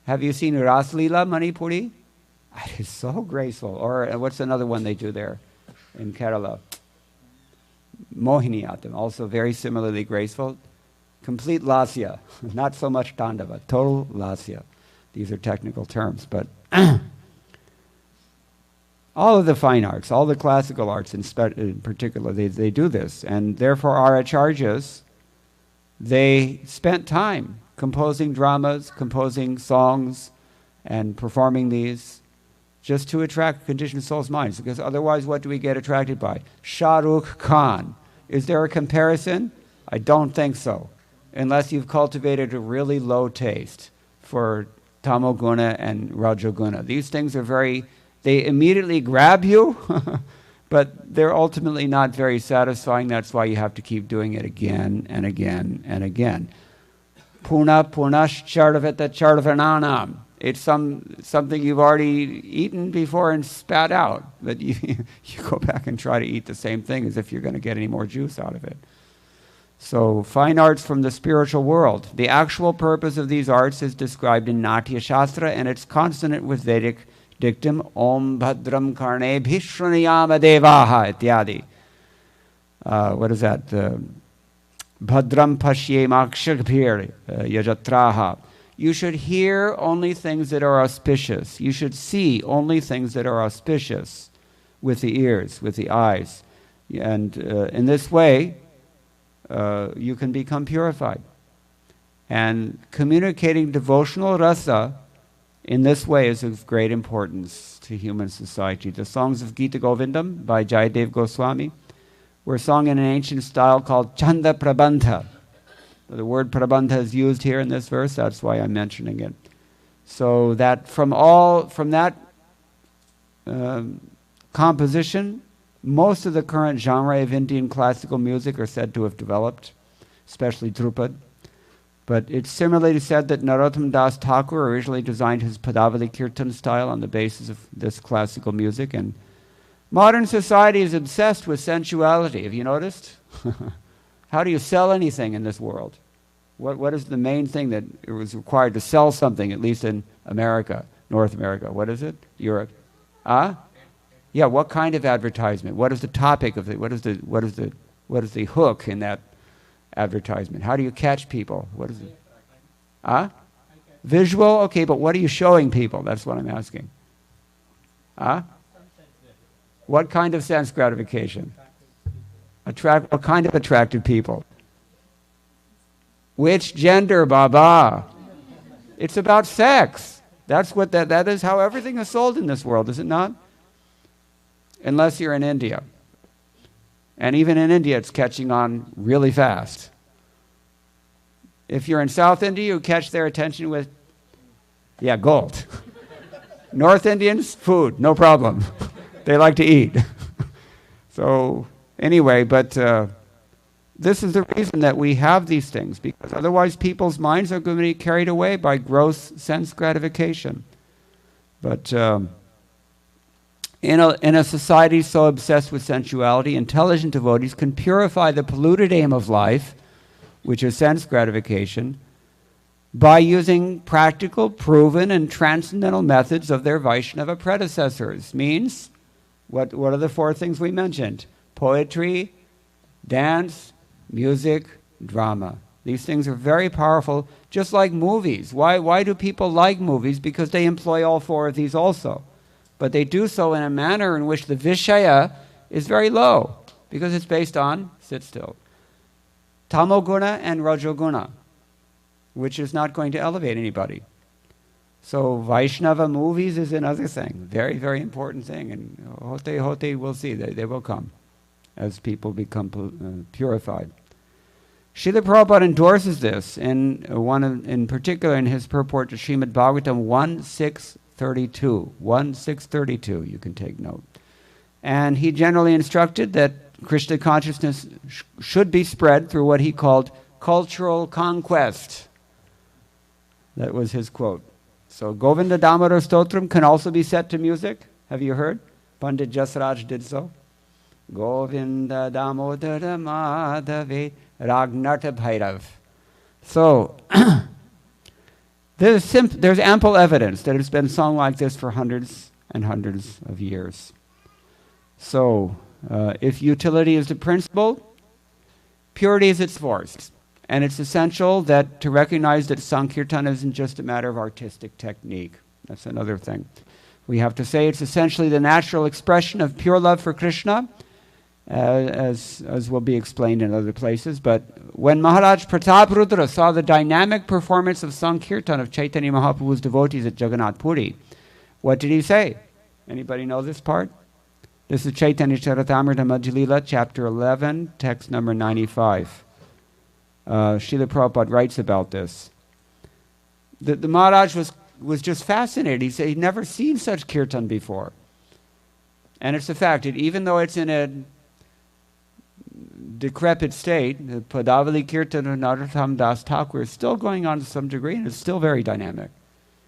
Have you seen Ras Leela Manipuri? It is so graceful. Or what's another one they do there in Kerala? Mohiniyattam, also very similarly graceful. Complete lasya, not so much tandava, total lasya. These are technical terms, but all of the fine arts, all the classical arts in particular, they do this. And therefore our acharyas, they spent time composing dramas, composing songs, and performing these just to attract conditioned souls' minds. Because otherwise, what do we get attracted by? Shah Rukh Khan. Is there a comparison? I don't think so. Unless you've cultivated a really low taste for Tamoguna and Rajoguna. These things are they immediately grab you, but they're ultimately not very satisfying. That's why you have to keep doing it again and again and again. Puna punash charvata charvananam. It's something you've already eaten before and spat out, but you go back and try to eat the same thing as if you're going to get any more juice out of it. So, fine arts from the spiritual world. The actual purpose of these arts is described in Natya Shastra, and it's consonant with Vedic dictum, Om Bhadram Karne Bhishranayama Devaha Ityadi. What is that? Bhadram Pashye Makshakbhir Yajatraha. You should hear only things that are auspicious. You should see only things that are auspicious with the ears, with the eyes. And in this way, you can become purified. And communicating devotional rasa in this way is of great importance to human society. The songs of Gita Govindam by Jayadev Goswami were sung in an ancient style called Chanda Prabandha. The word Prabandha is used here in this verse, that's why I'm mentioning it. So that from that composition, most of the current genre of Indian classical music are said to have developed, especially Dhrupad. But it's similarly said that Narottam Das Thakur originally designed his Padavali Kirtan style on the basis of this classical music. And modern society is obsessed with sensuality. Have you noticed? How do you sell anything in this world? What is the main thing that it was required to sell something, at least in America, North America? What is it? Europe? Yeah, what kind of advertisement? What is the topic of it? What is the hook in that advertisement? How do you catch people? What is it? Visual? Okay, but what are you showing people? That's what I'm asking. What kind of sense gratification? What kind of attractive people? Which gender, Baba? It's about sex. That is how everything is sold in this world, is it not? Unless you're in India. And even in India, it's catching on really fast. If you're in South India, you catch their attention with, gold. North Indians, food, no problem. They like to eat. So anyway, but this is the reason that we have these things, because otherwise people's minds are going to be carried away by gross sense gratification. But in a society so obsessed with sensuality, intelligent devotees can purify the polluted aim of life, which is sense gratification, by using practical, proven, and transcendental methods of their Vaishnava predecessors. Means, what are the four things we mentioned? Poetry, dance, music, drama. These things are very powerful, just like movies. Why do people like movies? Because they employ all four of these also. But they do so in a manner in which the Vishaya is very low, because it's based on, sit still, Tamoguna and Rajoguna, which is not going to elevate anybody. So Vaishnava movies is another thing, very, very important thing. And hote, we'll see, they will come as people become purified. Srila Prabhupada endorses this in particular in his purport to Srimad Bhagavatam 1.6.32, you can take note. And he generally instructed that Krishna consciousness should be spread through what he called cultural conquest. That was his quote. So Govinda Damodar Stotram can also be set to music. Have you heard? Pandit Jasraj did so. Govinda Damodar Madhave Ragnata Bhairav. So there's ample evidence that it's been sung like this for hundreds and hundreds of years. So if utility is the principle, purity is its force. And it's essential to recognize that Sankirtan isn't just a matter of artistic technique. That's another thing. We have to say it's essentially the natural expression of pure love for Krishna, as will be explained in other places. But when Maharaj Prataprudra saw the dynamic performance of Sankirtan of Chaitanya Mahaprabhu's devotees at Jagannath Puri, what did he say? Anybody know this part? This is Chaitanya Charitamrita Madhya-lila, chapter 11, text number 95. Srila Prabhupada writes about this. The Maharaj was just fascinated. He said he'd never seen such kirtan before. And it's a fact that even though it's in a decrepit state, the Padavali Kirtan of Narottam Das Thakur is still going on to some degree, and it's still very dynamic,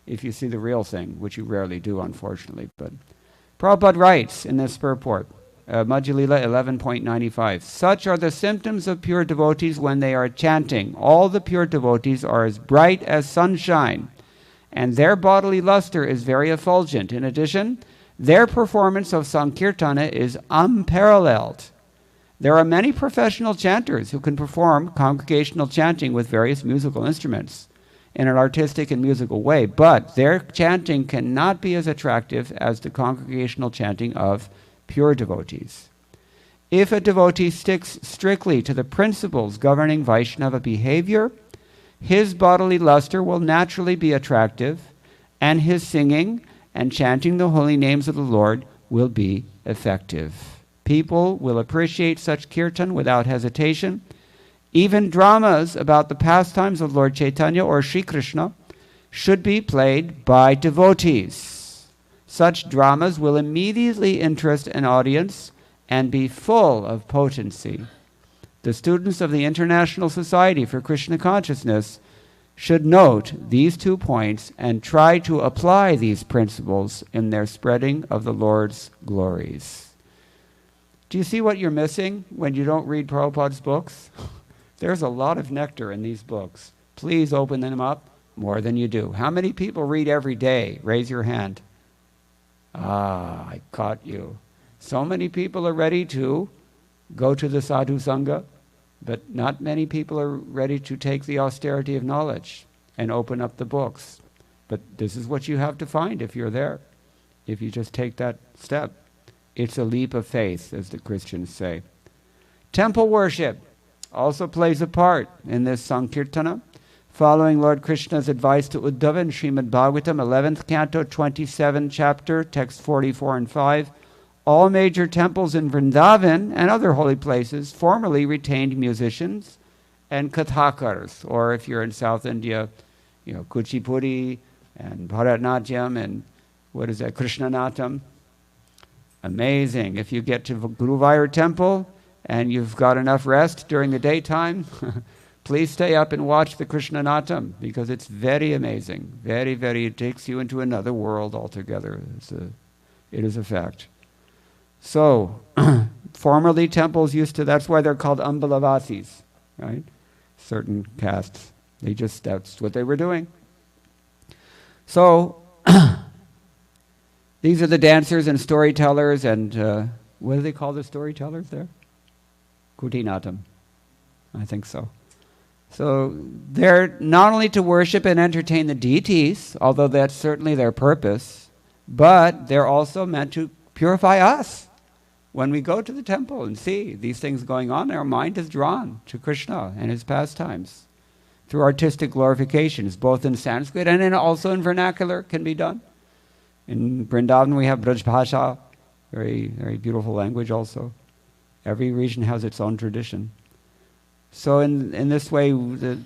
if you see the real thing, which you rarely do, unfortunately. But Prabhupada writes in this purport, Madhya-lila 11.95, such are the symptoms of pure devotees when they are chanting. All the pure devotees are as bright as sunshine, and their bodily luster is very effulgent. In addition, their performance of Sankirtana is unparalleled. There are many professional chanters who can perform congregational chanting with various musical instruments in an artistic and musical way, but their chanting cannot be as attractive as the congregational chanting of pure devotees. If a devotee sticks strictly to the principles governing Vaishnava behavior, his bodily luster will naturally be attractive, and his singing and chanting the holy names of the Lord will be effective. People will appreciate such kirtan without hesitation. Even dramas about the pastimes of Lord Chaitanya or Sri Krishna should be played by devotees. Such dramas will immediately interest an audience and be full of potency. The students of the International Society for Krishna Consciousness should note these 2 points and try to apply these principles in their spreading of the Lord's glories. Do you see what you're missing when you don't read Prabhupada's books? There's a lot of nectar in these books. Please open them up more than you do. How many people read every day? Raise your hand. Ah, I caught you. So many people are ready to go to the sadhu sangha, but not many people are ready to take the austerity of knowledge and open up the books. But this is what you have to find if you're there, if you just take that step. It's a leap of faith, as the Christians say. Temple worship also plays a part in this Sankirtana. Following Lord Krishna's advice to Uddhava in Srimad Bhagavatam, 11th canto, 27th chapter, text 44 and 5, all major temples in Vrindavan and other holy places formerly retained musicians and kathakars, or if you're in South India, Kuchipudi and Bharatnatyam and Krishnanatam. Amazing. If you get to Guruvayur temple and you've got enough rest during the daytime, please stay up and watch the Krishnanatam, because it's very amazing. Very, very, it takes you into another world altogether. It is a fact. So, formerly temples that's why they're called Ambalavasis, right? Certain castes. That's what they were doing. So, these are the dancers and storytellers and, what do they call the storytellers there? Kutinatam. I think so. So they're not only to worship and entertain the deities, although that's certainly their purpose, but they're also meant to purify us. When we go to the temple and see these things going on, our mind is drawn to Krishna and his pastimes through artistic glorifications, both in Sanskrit and also in vernacular can be done. In Vrindavan we have Braj Bhasha, very, very beautiful language also. Every region has its own tradition. So in this way, the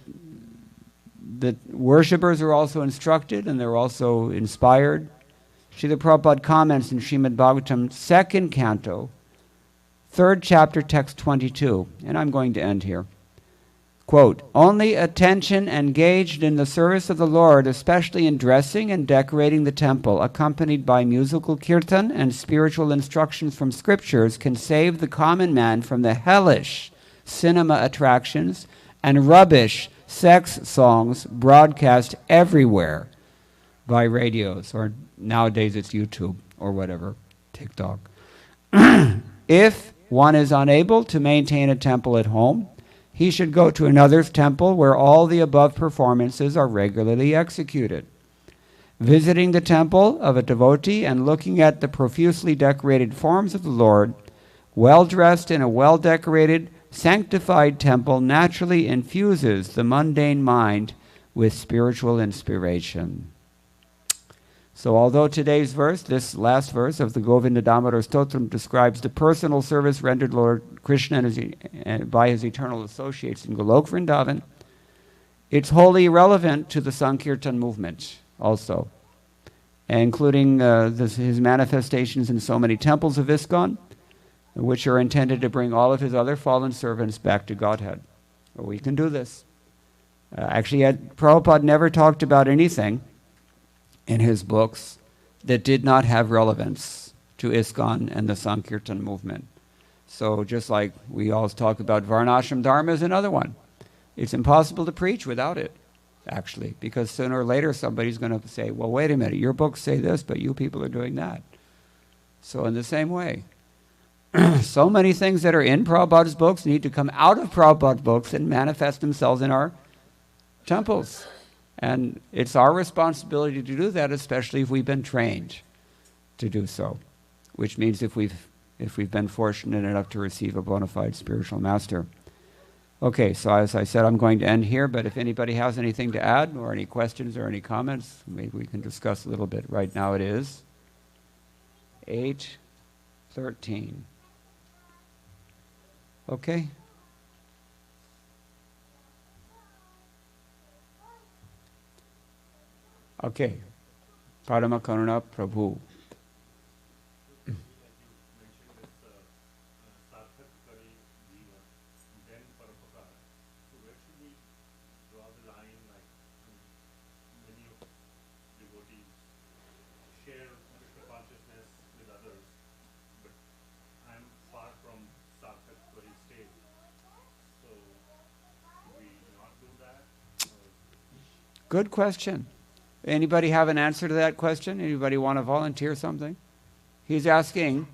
worshippers are also instructed and they're also inspired. Srila Prabhupada comments in Srimad Bhagavatam, 2nd canto, 3rd chapter, text 22, and I'm going to end here. Quote, only attention engaged in the service of the Lord, especially in dressing and decorating the temple, accompanied by musical kirtan and spiritual instructions from scriptures, can save the common man from the hellish cinema attractions and rubbish sex songs broadcast everywhere by radios, or nowadays it's YouTube or whatever, TikTok. If one is unable to maintain a temple at home, he should go to another's temple where all the above performances are regularly executed. Visiting the temple of a devotee and looking at the profusely decorated forms of the Lord, well dressed in a well-decorated, sanctified temple, naturally infuses the mundane mind with spiritual inspiration. So although today's verse, this last verse of the Govinda Damodar Stotram, describes the personal service rendered Lord Krishna by his eternal associates in Golok Vrindavan, it's wholly irrelevant to the Sankirtan movement also, including his manifestations in so many temples of ISKCON, which are intended to bring all of his other fallen servants back to Godhead. We can do this. Actually, Prabhupada never talked about anything in his books that did not have relevance to ISKCON and the Sankirtan movement. So just like we always talk about Varnashram Dharma is another one. It's impossible to preach without it, actually, because sooner or later somebody's going to say, well, wait a minute, your books say this, but you people are doing that. So in the same way, so many things that are in Prabhupada's books need to come out of Prabhupada's books and manifest themselves in our temples. And it's our responsibility to do that, especially if we've been trained to do so, which means if we've been fortunate enough to receive a bona fide spiritual master. Okay, so as I said, I'm going to end here, but if anybody has anything to add, or any questions or any comments, maybe we can discuss a little bit. Right now it is 8:13. Okay? Okay. Parama Karuna Prabhu. Good question. Anybody have an answer to that question? Anybody want to volunteer something? He's asking,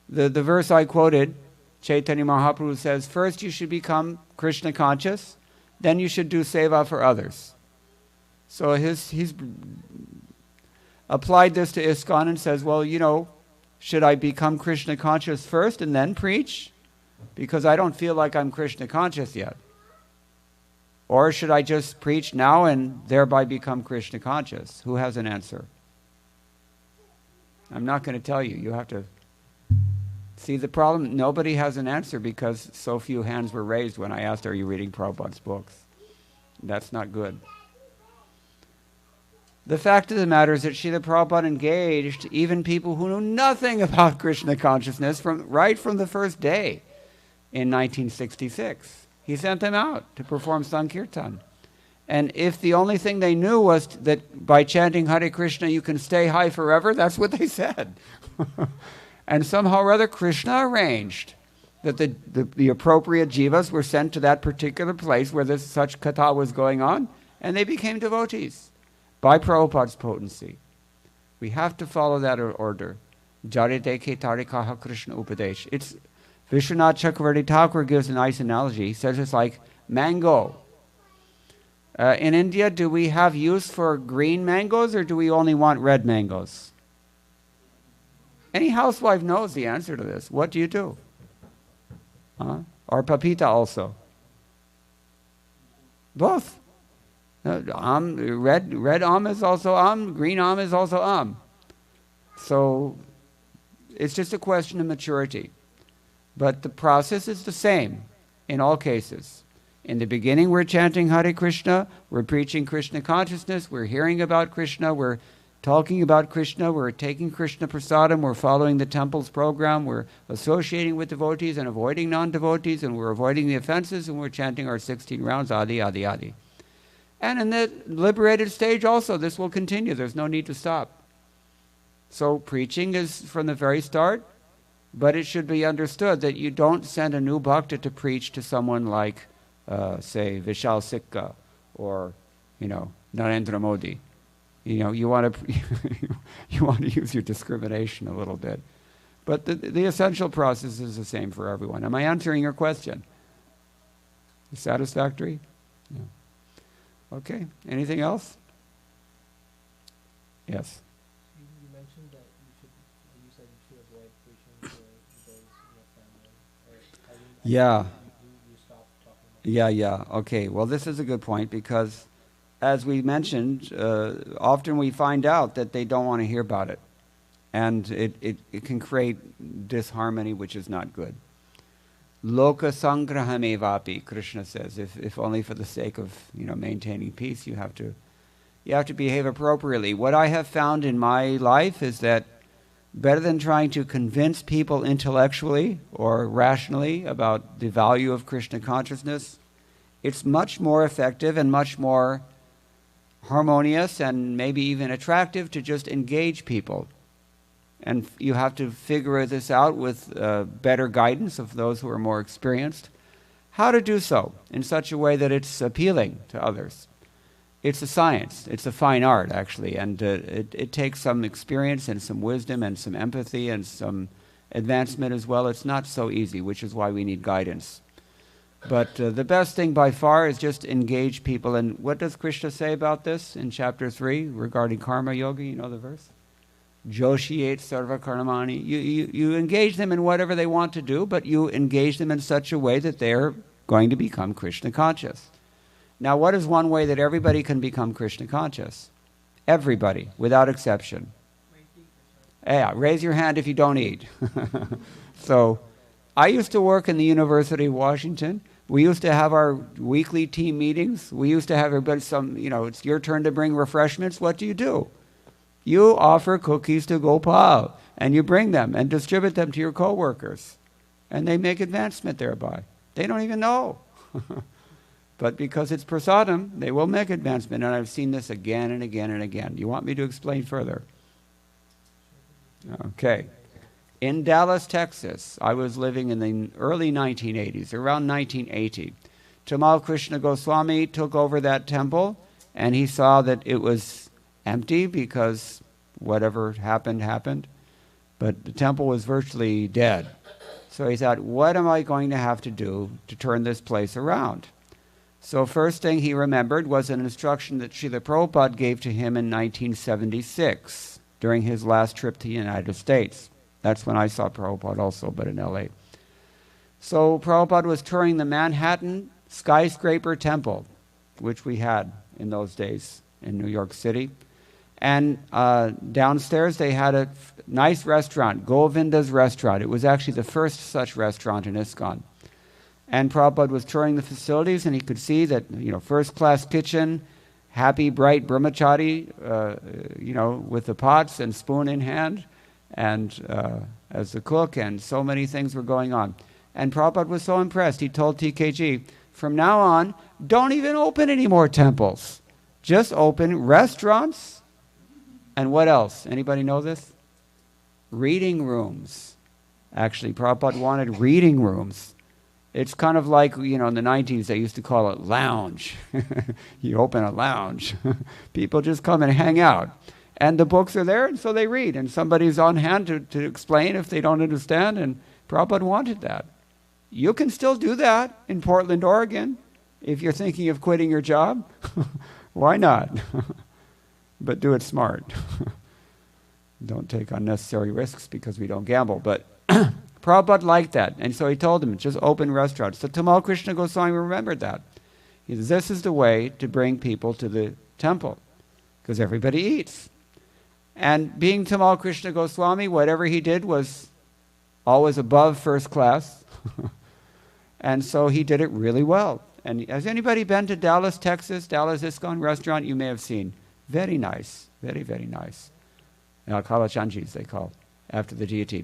the verse I quoted, Chaitanya Mahaprabhu says, first you should become Krishna conscious, then you should do seva for others. So he's applied this to ISKCON and says, well, should I become Krishna conscious first and then preach? Because I don't feel like I'm Krishna conscious yet. Or should I just preach now and thereby become Krishna conscious? Who has an answer? I'm not going to tell you. You have to see the problem. Nobody has an answer because so few hands were raised when I asked, are you reading Prabhupada's books? That's not good. The fact of the matter is that Srila Prabhupada engaged even people who knew nothing about Krishna consciousness right from the first day in 1966. He sent them out to perform Sankirtan. And if the only thing they knew was that by chanting Hare Krishna you can stay high forever, that's what they said. And somehow or other Krishna arranged that the appropriate jivas were sent to that particular place where such katha was going on, and they became devotees by Prabhupada's potency. We have to follow that order. Jarite ke tarikaha Krishna upadesh. It's Vishwanath Chakravarti Thakur gives a nice analogy. He says it's like mango. In India, do we have use for green mangoes or do we only want red mangoes? Any housewife knows the answer to this. What do you do? Or papita also? Both. Red is also green is also So it's just a question of maturity. But the process is the same in all cases. In the beginning, we're chanting Hare Krishna, we're preaching Krishna consciousness, we're hearing about Krishna, we're talking about Krishna, we're taking Krishna prasadam, we're following the temple's program, we're associating with devotees and avoiding non-devotees, and we're avoiding the offenses, and we're chanting our 16 rounds, adi, adi, adi. And in the liberated stage also, this will continue. There's no need to stop. So preaching is from the very start. But it should be understood that you don't send a new bhakta to preach to someone like, say, Vishal Sikka or, Narendra Modi. You want to use your discrimination a little bit. But the essential process is the same for everyone. Am I answering your question? Satisfactory? Yeah. Okay. Anything else? Yes. Yeah. Okay. Well, this is a good point because, as we mentioned, often we find out that they don't want to hear about it. And it can create disharmony, which is not good. Loka sangrahamevapi, Krishna says, if only for the sake of maintaining peace, you have to behave appropriately. What I have found in my life is that better than trying to convince people intellectually or rationally about the value of Krishna consciousness, it's much more effective and much more harmonious and maybe even attractive to just engage people. And you have to figure this out with better guidance of those who are more experienced, how to do so in such a way that it's appealing to others. It's a science. It's a fine art, actually, and it takes some experience and some wisdom and some empathy and some advancement as well. It's not so easy, which is why we need guidance. But the best thing by far is just engage people. And what does Krishna say about this in chapter 3 regarding karma yoga? You know the verse? Joshiyet sarva karmani. You engage them in whatever they want to do, but you engage them in such a way that they're going to become Krishna conscious. Now, what is one way that everybody can become Krishna conscious? Everybody, without exception. Yeah, raise your hand if you don't eat. So, I used to work in the University of Washington. We used to have our weekly team meetings. We used to have everybody it's your turn to bring refreshments. What do? You offer cookies to Gopal, and you bring them and distribute them to your coworkers. And they make advancement thereby. They don't even know. But because it's prasadam, they will make advancement. And I've seen this again and again and again. You want me to explain further? Okay. In Dallas, Texas, I was living in the early 1980s, around 1980. Tamal Krishna Goswami took over that temple, and he saw that it was empty because whatever happened, happened. But the temple was virtually dead. So he thought, what am I going to have to do to turn this place around? So first thing he remembered was an instruction that Srila Prabhupada gave to him in 1976 during his last trip to the United States. That's when I saw Prabhupada also, but in LA. So Prabhupada was touring the Manhattan skyscraper temple, which we had in those days in New York City. And downstairs they had a nice restaurant, Govinda's restaurant. It was actually the first such restaurant in ISKCON. And Prabhupada was touring the facilities, and he could see that, first-class kitchen, happy, bright brahmachari, with the pots and spoon in hand, and as the cook, and so many things were going on. And Prabhupada was so impressed, he told TKG, from now on, don't even open any more temples. Just open restaurants, and what else? Anybody know this? Reading rooms. Actually, Prabhupada wanted reading rooms. It's kind of like, in the 90s, they used to call it lounge. You open a lounge. People just come and hang out. And the books are there, and so they read. And somebody's on hand to explain if they don't understand, and Prabhupada wanted that. You can still do that in Portland, Oregon, if you're thinking of quitting your job. Why not? But do it smart. Don't take unnecessary risks because we don't gamble. But Prabhupada liked that, and so he told him, just open restaurants. So Tamal Krishna Goswami remembered that. He says, this is the way to bring people to the temple, because everybody eats. And being Tamal Krishna Goswami, whatever he did was always above first class. And so he did it really well. And has anybody been to Dallas, Texas, Dallas ISKCON restaurant? You may have seen. Very nice. Very, very nice. Kalachanjis, they call, after the deity.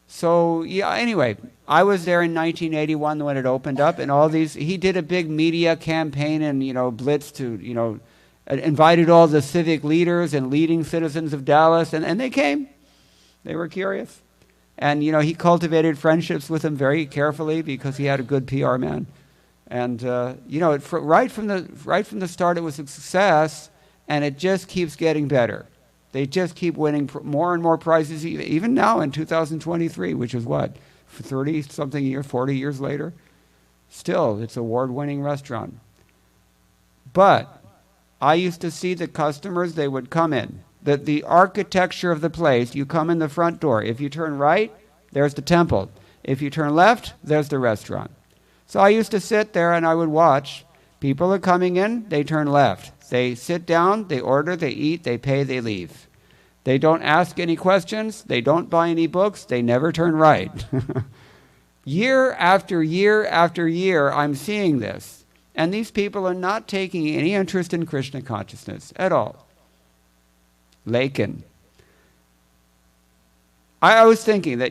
So, yeah, anyway, I was there in 1981 when it opened up, and he did a big media campaign and, blitz to, invited all the civic leaders and leading citizens of Dallas, and they came. They were curious. And, he cultivated friendships with them very carefully because he had a good PR man. And, right from the start, it was a success, and it just keeps getting better. They just keep winning more and more prizes, even now in 2023, which is what, 30-something years, 40 years later? Still, it's an award-winning restaurant. But I used to see the customers, they would come in. The architecture of the place, you come in the front door. If you turn right, there's the temple. If you turn left, there's the restaurant. So I used to sit there and I would watch. People are coming in, they turn left. They sit down, they order, they eat, they pay, they leave. They don't ask any questions, they don't buy any books, they never turn right. Year after year after year, I'm seeing this. And these people are not taking any interest in Krishna consciousness at all. Lakin. I was thinking that,